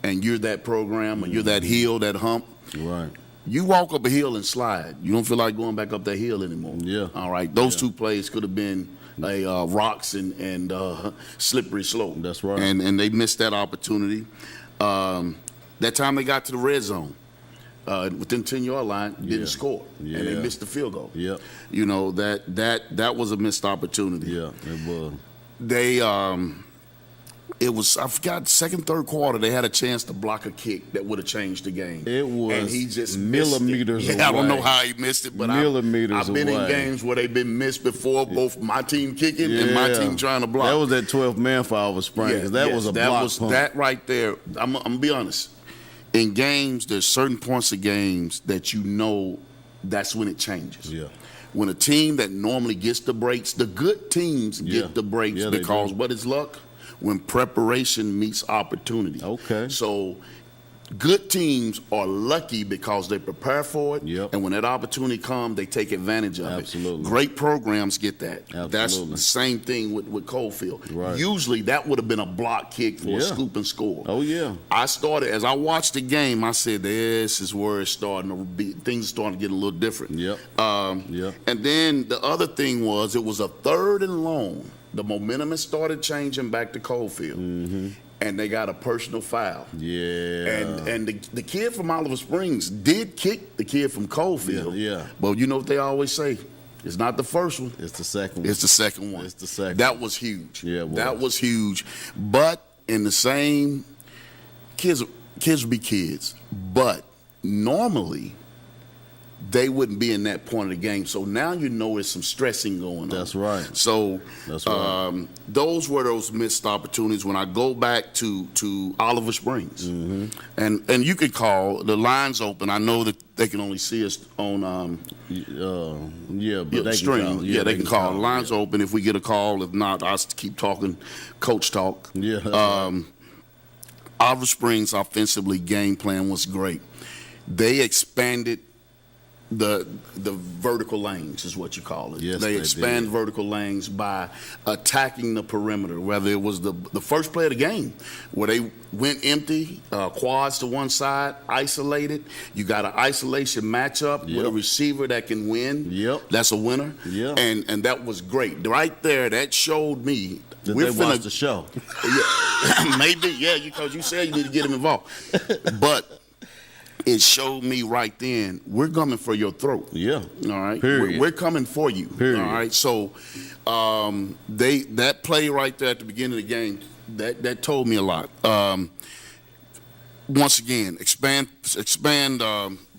Speaker 2: and you're that program, or you're that hill, that hump.
Speaker 1: Right.
Speaker 2: You walk up a hill and slide. You don't feel like going back up that hill anymore.
Speaker 1: Yeah.
Speaker 2: All right. Those 2 plays could have been rocks and slippery slope.
Speaker 1: That's right.
Speaker 2: And they missed that opportunity. That time they got to the red zone, within 10-yard line, didn't score, and they missed the field goal.
Speaker 1: Yep.
Speaker 2: You know that was a missed opportunity.
Speaker 1: Yeah, it was.
Speaker 2: They It was, I forgot, second, third quarter, they had a chance to block a kick that would have changed the game.
Speaker 1: It was
Speaker 2: and he just
Speaker 1: millimeters away.
Speaker 2: I don't know how he missed it, but I've been in games where they've been missed before, both my team kicking and my team trying to block.
Speaker 1: That was that 12th man for Oliver Springs. That was a block punt.
Speaker 2: That right there, I'm going to be honest. In games, there's certain points of games that you know that's when it changes.
Speaker 1: Yeah.
Speaker 2: When a team that normally gets the breaks, the good teams get the breaks because what is luck? When preparation meets opportunity.
Speaker 1: Okay.
Speaker 2: So good teams are lucky because they prepare for it,
Speaker 1: Yep.
Speaker 2: and when that opportunity comes, they take advantage of
Speaker 1: Absolutely.
Speaker 2: it. Great programs get that.
Speaker 1: Absolutely.
Speaker 2: That's the same thing with Coalfield.
Speaker 1: Right.
Speaker 2: Usually, that would have been a block kick for a
Speaker 1: Yeah.
Speaker 2: scoop and score.
Speaker 1: Oh, yeah.
Speaker 2: As I watched the game, I said, this is where it's starting to be, things are starting to get a little different.
Speaker 1: Yep. Yep.
Speaker 2: And then the other thing was, it was a 3rd and long. The momentum had started changing back to Coalfield.
Speaker 1: Mm-hmm.
Speaker 2: And they got a personal foul.
Speaker 1: Yeah.
Speaker 2: And the kid from Oliver Springs did kick the kid from Coalfield.
Speaker 1: Yeah.
Speaker 2: But you know what they always say? It's not the first one.
Speaker 1: It's the second one.
Speaker 2: It's the second one.
Speaker 1: It's the second.
Speaker 2: That was huge.
Speaker 1: Yeah, it was.
Speaker 2: That was huge. But in the same, kids would be kids. But normally, they wouldn't be in that point of the game. So now you know there's some stressing going on.
Speaker 1: That's right.
Speaker 2: So
Speaker 1: That's right.
Speaker 2: Those were those missed opportunities. When I go back to Oliver Springs,
Speaker 1: Mm-hmm.
Speaker 2: and you could call the lines open. I know that they can only see us on
Speaker 1: yeah, but they
Speaker 2: stream.
Speaker 1: can call.
Speaker 2: Yeah, they can call. The lines
Speaker 1: yeah.
Speaker 2: open if we get a call. If not, I'll keep talking coach talk.
Speaker 1: Yeah. that's right.
Speaker 2: Oliver Springs offensively game plan was great. They expanded the vertical lanes is what you call it.
Speaker 1: Yes,
Speaker 2: they
Speaker 1: they
Speaker 2: expand
Speaker 1: did.
Speaker 2: vertical lanes by attacking the perimeter, whether it was the first play of the game where they went empty, quads to one side, isolated. You got an isolation matchup with a
Speaker 1: Yep.
Speaker 2: receiver that can win.
Speaker 1: Yep.
Speaker 2: That's a winner.
Speaker 1: Yep.
Speaker 2: And that was great. Right there, that showed me
Speaker 1: Did
Speaker 2: we're
Speaker 1: they watch the show?
Speaker 2: Yeah, maybe, yeah, because you said you need to get him involved. But it showed me right then, we're coming for your throat.
Speaker 1: Yeah.
Speaker 2: All right.
Speaker 1: Period.
Speaker 2: We're coming for you.
Speaker 1: Period.
Speaker 2: All right. So that play right there at the beginning of the game, that told me a lot. Once again, expand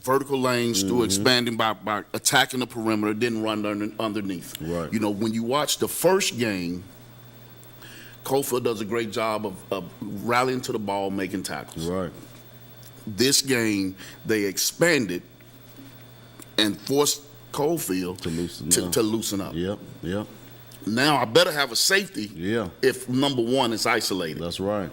Speaker 2: vertical lanes through expanding by attacking the perimeter, didn't run underneath.
Speaker 1: Right.
Speaker 2: You know, when you watch the first game, Coalfield does a great job of rallying to the ball, making tackles.
Speaker 1: Right.
Speaker 2: This game, they expanded and forced Coalfield to loosen up.
Speaker 1: Yep. Yep.
Speaker 2: Now I better have a safety
Speaker 1: Yeah.
Speaker 2: if number one is isolated.
Speaker 1: That's right.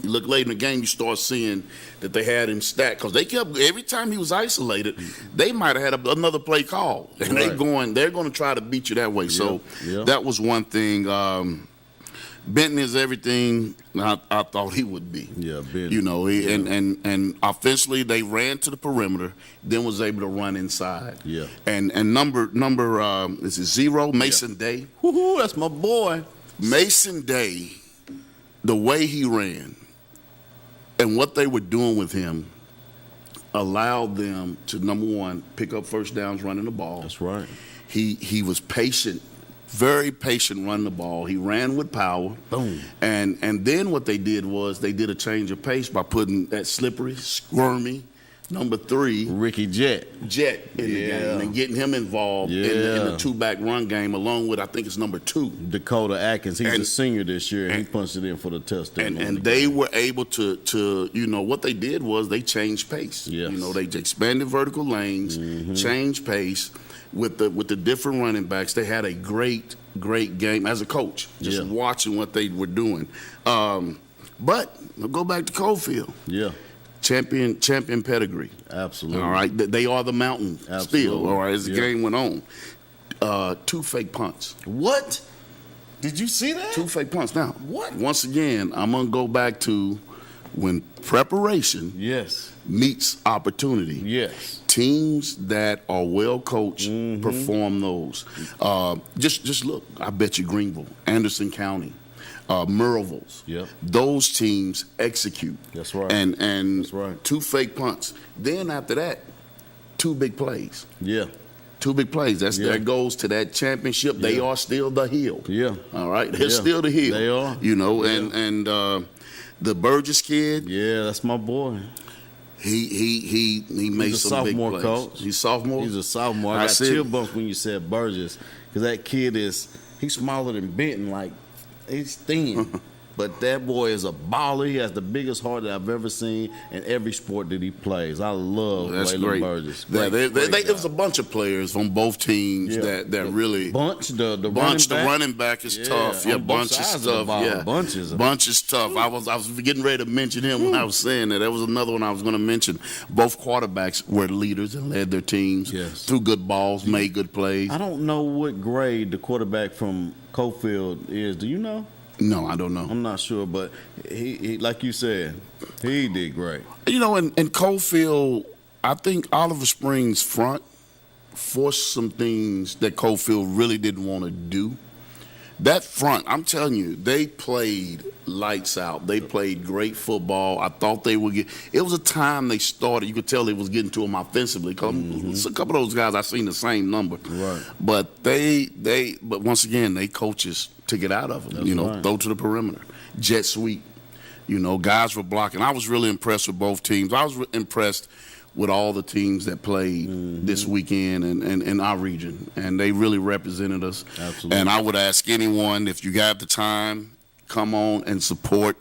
Speaker 2: You look late in the game, you start seeing that they had him stacked because they kept every time he was isolated, they might have had another play call, and
Speaker 1: Right.
Speaker 2: they're going to try to beat you that way. So
Speaker 1: Yep.
Speaker 2: that was one thing. Benton is everything I thought he would be.
Speaker 1: Yeah, Benton.
Speaker 2: You know, and offensively they ran to the perimeter, then was able to run inside.
Speaker 1: Yeah.
Speaker 2: And number is it 0? Mason Day.
Speaker 1: Woohoo! That's my boy.
Speaker 2: Mason Day, the way he ran and what they were doing with him allowed them to, number one, pick up first downs running the ball.
Speaker 1: That's right.
Speaker 2: He was patient, very patient running the ball. He ran with power.
Speaker 1: Boom.
Speaker 2: And then what they did was they did a change of pace by putting that slippery, squirmy number 3
Speaker 1: Ricky Jet
Speaker 2: in the game and getting him involved in the two-back run game, along with I think it's number 2
Speaker 1: Dakota Atkins. He's a senior this year, and he punched it in for the touchdown.
Speaker 2: And they were able to you know, what they did was they changed pace.
Speaker 1: Yes.
Speaker 2: You know, they expanded vertical lanes, changed pace with the different running backs. They had a great game as a coach, just watching what they were doing. But we'll go back to Coalfield.
Speaker 1: Yeah.
Speaker 2: Champion pedigree.
Speaker 1: Absolutely.
Speaker 2: All right. They are the mountain still, all right, as the game went on. 2 fake punts.
Speaker 1: What? Did you see that?
Speaker 2: 2 fake punts. Now,
Speaker 1: what?
Speaker 2: Once again, I'm going to go back to when preparation meets opportunity.
Speaker 1: Yes.
Speaker 2: Teams that are well coached perform those. Just look, I bet you Greenville, Anderson County, Murrayville's.
Speaker 1: Yep.
Speaker 2: Those teams execute.
Speaker 1: That's right.
Speaker 2: And
Speaker 1: That's right.
Speaker 2: 2 fake punts. Then after that, 2 big plays.
Speaker 1: Yeah.
Speaker 2: 2 big plays. That goes to that championship. They are still the Hill.
Speaker 1: Yeah.
Speaker 2: All right. They're still the Hill.
Speaker 1: They are.
Speaker 2: You know, and the Burgess kid.
Speaker 1: Yeah, that's my boy.
Speaker 2: He made some big plays.
Speaker 1: Coach.
Speaker 2: He's sophomore.
Speaker 1: He's a sophomore. I got chill bumps when you said Burgess, because that kid he's smaller than Benton. Like, he's thin. But that boy is a baller. He has the biggest heart that I've ever seen in every sport that he plays. I love Waylon Burgess.
Speaker 2: It was a bunch of players on both teams that really
Speaker 1: the
Speaker 2: running back is tough. Yeah, bunch is tough. Yeah, bunch is tough. I was getting ready to mention him when I was saying that. That was another one I was going to mention. Both quarterbacks were leaders and led their teams. Threw good balls, made good plays.
Speaker 1: I don't know what grade the quarterback from Cofield is. Do you know?
Speaker 2: No, I don't know.
Speaker 1: I'm not sure, but he like you said, he did great.
Speaker 2: You know, in Cofield, I think Oliver Springs front forced some things that Cofield really didn't want to do. That front, I'm telling you, they played lights out. They played great football. I thought they would get. It was a time they started. You could tell they was getting to them offensively. A couple of those guys, I seen the same number.
Speaker 1: Right.
Speaker 2: But but once again, they coaches took it out of them.
Speaker 1: That's
Speaker 2: Throw to the perimeter, jet sweep. Guys were blocking. I was really impressed with both teams. I was impressed with all the teams that played this weekend in our region, and they really represented us.
Speaker 1: Absolutely.
Speaker 2: And I would ask anyone, if you have the time, come on and support.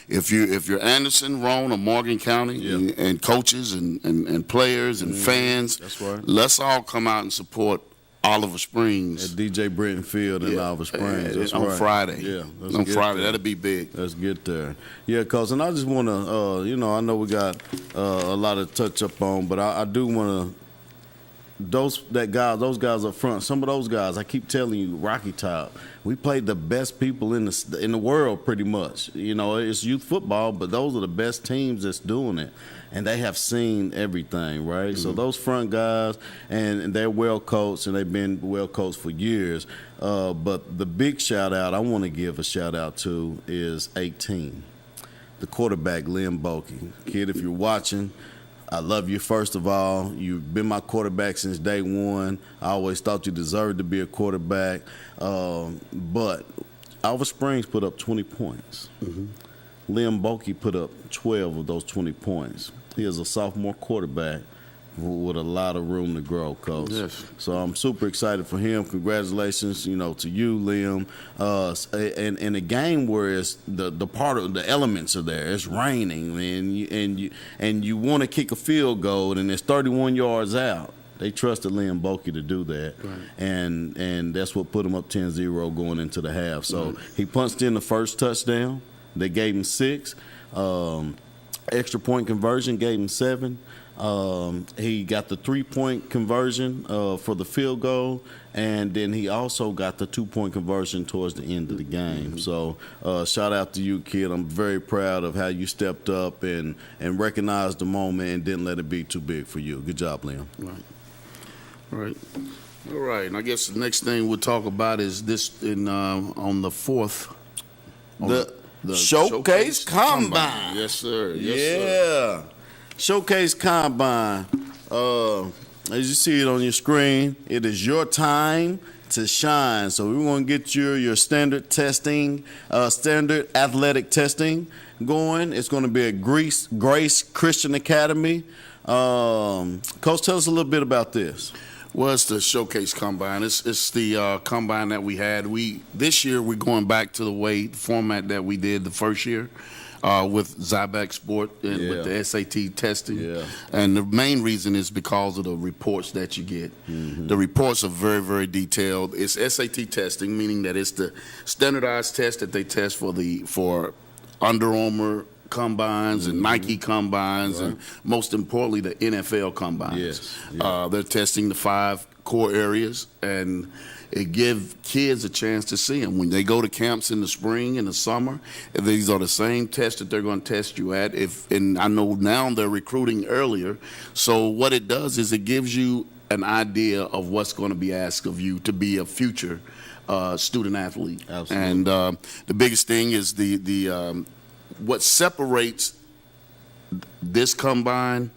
Speaker 2: If you're Anderson, Roane, or Morgan County, and coaches and players and fans,
Speaker 1: that's right.
Speaker 2: Let's all come out and support Oliver Springs.
Speaker 1: At DJ Britton Field in Oliver Springs. That's
Speaker 2: on
Speaker 1: right.
Speaker 2: Friday.
Speaker 1: Yeah.
Speaker 2: On Friday. That'll be big.
Speaker 1: Let's get there. Yeah, and I just want to, I know we got a lot to touch up on, but I do want to, those guys up front, some of those guys, I keep telling you, Rocky Top, we played the best people in the world pretty much. It's youth football, but those are the best teams that's doing it. And they have seen everything, right? Mm-hmm. So those front guys, and they're well coached, and they've been well coached for years. But the big shout out I want to give a shout out to is 18, the quarterback, Liam Bokey. Kid, if you're watching, I love you, first of all. You've been my quarterback since day one. I always thought you deserved to be a quarterback. But Oliver Springs put up 20 points.
Speaker 2: Mm-hmm.
Speaker 1: Liam Bokey put up 12 of those 20 points. He is a sophomore quarterback with a lot of room to grow, Coach.
Speaker 2: Yes.
Speaker 1: So I'm super excited for him. Congratulations, to you, Liam. In a game where it's the part of the elements are there, it's raining, and you want to kick a field goal, and it's 31 yards out. They trusted Liam Bokey to do that,
Speaker 2: right.
Speaker 1: and that's what put him up 10-0 going into the half. So he punched in the first touchdown. They gave him 6. Extra point conversion gave him 7. He got the 3-point conversion for the field goal, and then he also got the 2-point conversion towards the end of the game. So shout out to you, kid. I'm very proud of how you stepped up and recognized the moment and didn't let it be too big for you. Good job, Liam.
Speaker 2: Right. All right. And I guess the next thing we'll talk about is this on the 4th.
Speaker 1: The Showcase Combine.
Speaker 2: Yes, sir.
Speaker 1: Sir. Showcase Combine. As you see it on your screen, it is your time to shine. So we want to get your standard testing, standard athletic testing going. It's going to be at Grace Christian Academy. Coach, tell us a little bit about this.
Speaker 2: Well, it's the Showcase Combine. It's the combine that we had. This year we're going back to the format that we did the first year with Zyback Sport and with the SAT testing.
Speaker 1: Yeah.
Speaker 2: And the main reason is because of the reports that you get.
Speaker 1: Mm-hmm.
Speaker 2: The reports are very, very detailed. It's SAT testing, meaning that it's the standardized test that they test for Under Armour combines and Nike combines, and most importantly the NFL combines.
Speaker 1: Yes. Yeah.
Speaker 2: They're testing the 5 core areas, and it gives kids a chance to see them when they go to camps in the spring and the summer. These are the same tests that they're going to test you at. And I know now they're recruiting earlier, so what it does is it gives you an idea of what's going to be asked of you to be a future student athlete.
Speaker 1: Absolutely.
Speaker 2: And the biggest thing is the what separates this combine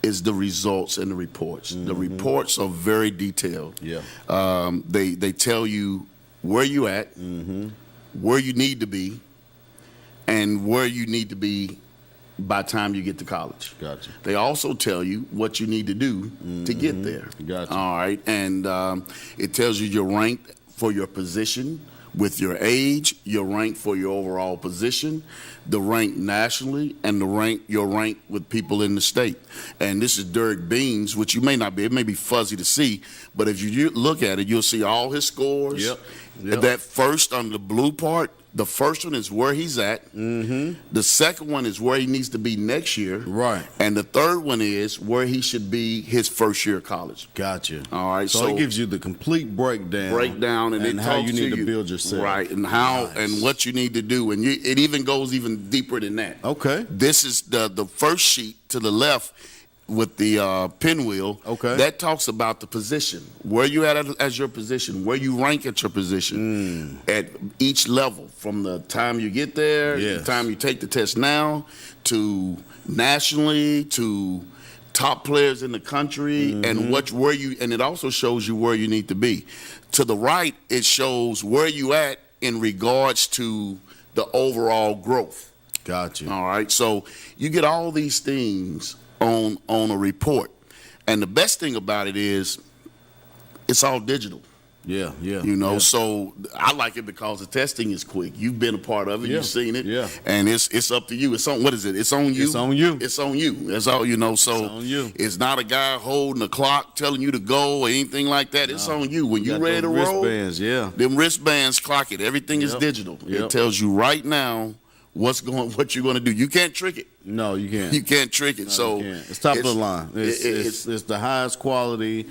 Speaker 2: is the results and the reports.
Speaker 1: Mm-hmm.
Speaker 2: The reports are very detailed.
Speaker 1: Yeah.
Speaker 2: They tell you where you at, where you need to be, and where you need to be by the time you get to college.
Speaker 1: Gotcha.
Speaker 2: They also tell you what you need to do to get there.
Speaker 1: Gotcha.
Speaker 2: All right. And it tells you you're ranked for your position, with your age, your rank for your overall position, the rank nationally, and your rank with people in the state. And this is Derek Beans, which you may not be, it may be fuzzy to see, but if you look at it, you'll see all his scores.
Speaker 1: Yep.
Speaker 2: That first on the blue part, the first one is where he's at.
Speaker 1: Mm-hmm.
Speaker 2: The second one is where he needs to be next year.
Speaker 1: Right.
Speaker 2: And the third one is where he should be his first year of college.
Speaker 1: Gotcha.
Speaker 2: All right.
Speaker 1: So it gives you the complete breakdown
Speaker 2: and
Speaker 1: how you need to build yourself.
Speaker 2: Right. And how and what you need to do. And it even goes even deeper than that.
Speaker 1: Okay.
Speaker 2: This is the first sheet to the left with the pinwheel.
Speaker 1: Okay.
Speaker 2: That talks about the position, where you at as your position, where you rank at your position at each level, from the time you get there, the time you take the test now, to nationally, to top players in the country, and and it also shows you where you need to be. To the right, it shows where you at in regards to the overall growth.
Speaker 1: Gotcha.
Speaker 2: All right. So you get all these things on a report, and the best thing about it is it's all digital.
Speaker 1: Yeah.
Speaker 2: So I like it because the testing is quick. You've been a part of it. You've seen it.
Speaker 1: Yeah.
Speaker 2: And it's up to you. It's on. What is it? It's on you.
Speaker 1: It's on you.
Speaker 2: It's on you. That's all. So
Speaker 1: it's on you.
Speaker 2: It's not a guy holding a clock telling you to go or anything like that. It's on you. When you're ready to roll,
Speaker 1: wristbands,
Speaker 2: them wristbands clock it. Everything is digital. It tells you right now what you're going to do. You can't trick it.
Speaker 1: No, you can't.
Speaker 2: You can't trick it.
Speaker 1: No,
Speaker 2: so
Speaker 1: it's top of the line. It's the highest quality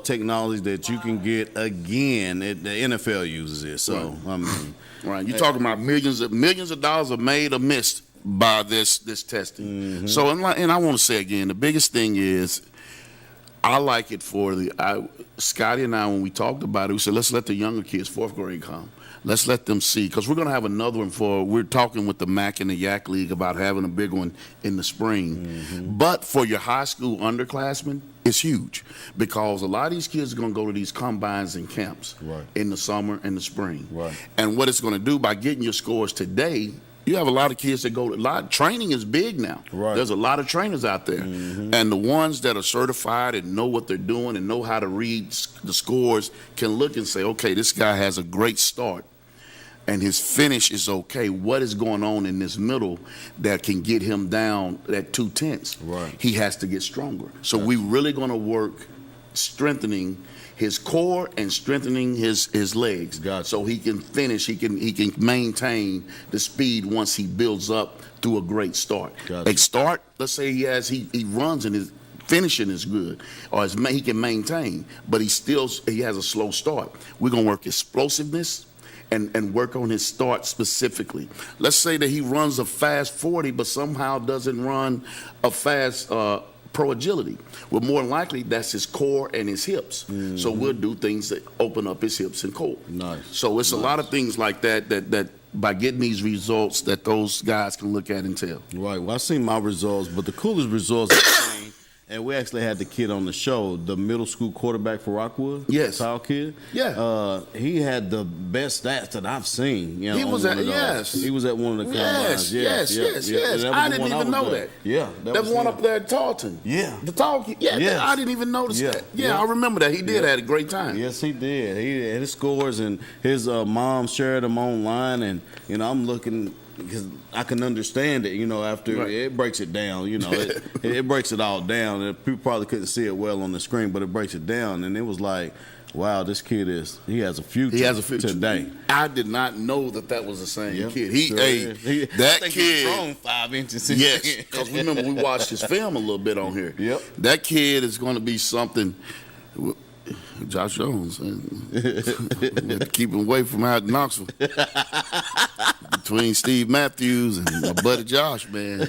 Speaker 1: technology that you can get. Again, the NFL uses it. So I mean,
Speaker 2: right. You're talking about millions of dollars are made or missed by this testing.
Speaker 1: Mm-hmm.
Speaker 2: So and I want to say again, the biggest thing is I like it for Scotty and I, when we talked about it, we said let's let the younger kids, fourth grade, come. Let's let them see, because we're going to have another one we're talking with the MAC and the YAC League about having a big one in the spring.
Speaker 1: Mm-hmm.
Speaker 2: But for your high school underclassmen, it's huge, because a lot of these kids are going to go to these combines and camps in the summer and the spring.
Speaker 1: Right.
Speaker 2: And what it's going to do by getting your scores today, you have a lot of kids that training is big now.
Speaker 1: Right.
Speaker 2: There's a lot of trainers out there.
Speaker 1: Mm-hmm.
Speaker 2: And the ones that are certified and know what they're doing and know how to read the scores can look and say, okay, this guy has a great start and his finish is okay. What is going on in this middle that can get him down at 2/10?
Speaker 1: Right.
Speaker 2: He has to get stronger. So we really going to work strengthening his core and strengthening his legs.
Speaker 1: Gotcha.
Speaker 2: So he can finish, he can maintain the speed once he builds up through a great start.
Speaker 1: Gotcha.
Speaker 2: A start, let's say he runs and his finishing is good, or he can maintain, but he has a slow start. We're going to work explosiveness and work on his start specifically. Let's say that he runs a fast 40 but somehow doesn't run a fast pro agility. Well, more than likely, that's his core and his hips.
Speaker 1: Mm-hmm.
Speaker 2: So we'll do things that open up his hips and core.
Speaker 1: Nice.
Speaker 2: So it's a lot of things like that by getting these results that those guys can look at and tell.
Speaker 1: Right. Well, I've seen my results, but the coolest results I've seen, and we actually had the kid on the show, the middle school quarterback for Rockwood.
Speaker 2: Yes.
Speaker 1: Tall kid.
Speaker 2: Yeah.
Speaker 1: He had the best stats that I've seen.
Speaker 2: He was at He
Speaker 1: was at one of the combines.
Speaker 2: Yes. I didn't even know that.
Speaker 1: Yeah.
Speaker 2: That was one up there at Tarleton.
Speaker 1: Yeah.
Speaker 2: The tall kid. Yeah.
Speaker 1: Yes.
Speaker 2: I didn't even notice that. Yeah, I remember that. He did have a great time.
Speaker 1: Yes, he did. He had his scores, and his mom shared them online, and I'm looking, because I can understand it, after it breaks it down, it breaks it all down. And people probably couldn't see it well on the screen, but it breaks it down. And it was like, wow, this kid he has a future.
Speaker 2: He has a future
Speaker 1: today.
Speaker 2: I did not know that was the same kid.
Speaker 1: That kid. He's grown 5 inches.
Speaker 2: Yes, because remember we watched his film a little bit on here.
Speaker 1: Yep.
Speaker 2: That kid is going to be something. Josh Jones, keep him away from out in Knoxville. Between Steve Matthews and my buddy Josh, man.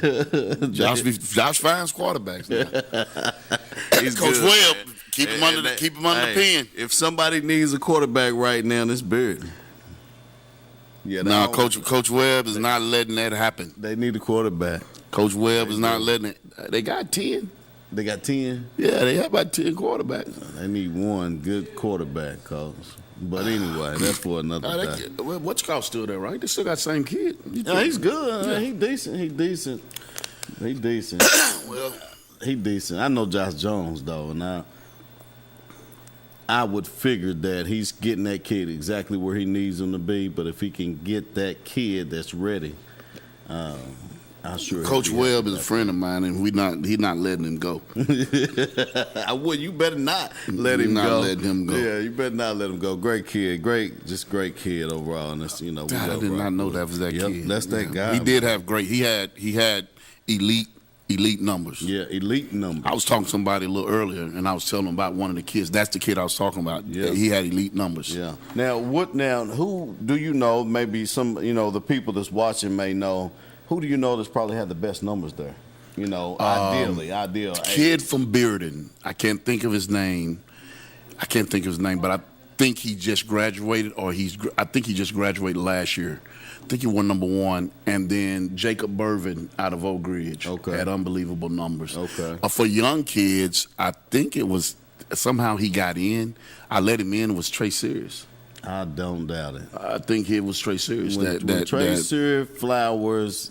Speaker 2: Josh finds quarterbacks now.
Speaker 1: He's
Speaker 2: Coach
Speaker 1: good,
Speaker 2: Webb,
Speaker 1: man.
Speaker 2: keep him under the pen.
Speaker 1: If somebody needs a quarterback right now, it's Beard. Yeah,
Speaker 2: no, Coach Webb is not letting that happen.
Speaker 1: They need a quarterback.
Speaker 2: Coach Webb is not letting it. They got 10.
Speaker 1: They got 10?
Speaker 2: Yeah, they have about 10 quarterbacks.
Speaker 1: They need one good quarterback, but anyway, that's for another day.
Speaker 2: What's called still there, right? They still got the same kid.
Speaker 1: Yeah, he's good. Yeah. He decent. Well, he decent. I know Josh Jones, though, and I would figure that he's getting that kid exactly where he needs him to be. But if he can get that kid that's ready, I'm sure.
Speaker 2: Coach Webb is a friend of mine, and he's not letting him go.
Speaker 1: You better not let him go.
Speaker 2: Not letting him go.
Speaker 1: Yeah, you better not let him go. Great kid, great kid overall. And that's,
Speaker 2: God, I did not know that was that kid.
Speaker 1: That's that guy.
Speaker 2: He did have great. He had elite numbers.
Speaker 1: Yeah, elite numbers.
Speaker 2: I was talking to somebody a little earlier, and I was telling them about one of the kids. That's the kid I was talking about.
Speaker 1: Yeah.
Speaker 2: He had elite numbers.
Speaker 1: Yeah. Now, who do you know, maybe some, the people that's watching may know, who do you know that's probably had the best numbers there? Ideal.
Speaker 2: Kid from Bearden. I can't think of his name, but I think he just graduated, I think he just graduated last year. I think he won number 1, and then Jacob Burvin out of Oak Ridge had unbelievable numbers.
Speaker 1: Okay.
Speaker 2: For young kids, I think it was somehow he got in. I let him in. Was Trey Sears.
Speaker 1: I don't doubt it.
Speaker 2: I think it was Trey Sears.
Speaker 1: When Trey Sears Flowers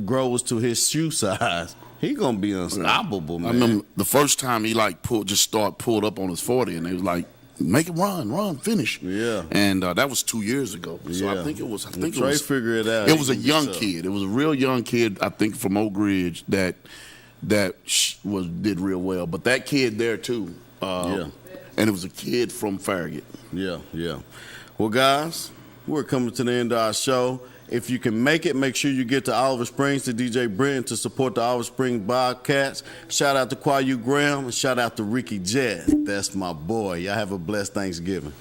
Speaker 1: grows to his shoe size, he gonna be unstoppable, man.
Speaker 2: I remember the first time he pulled up on his 40, and they was like, make it run, finish.
Speaker 1: Yeah.
Speaker 2: And that was 2 years ago. So
Speaker 1: Yeah.
Speaker 2: I think it was.
Speaker 1: Trey figured it out.
Speaker 2: It was a young kid. It was a real young kid. I think from Oak Ridge that did real well. But that kid there too. And it was a kid from Farragut.
Speaker 1: Yeah. Well, guys, we're coming to the end of our show. If you can make it, make sure you get to Oliver Springs to DJ Brenton to support the Oliver Springs Bobcats. Shout out to Kwayu Graham and shout out to Ricky Jett. That's my boy. Y'all have a blessed Thanksgiving.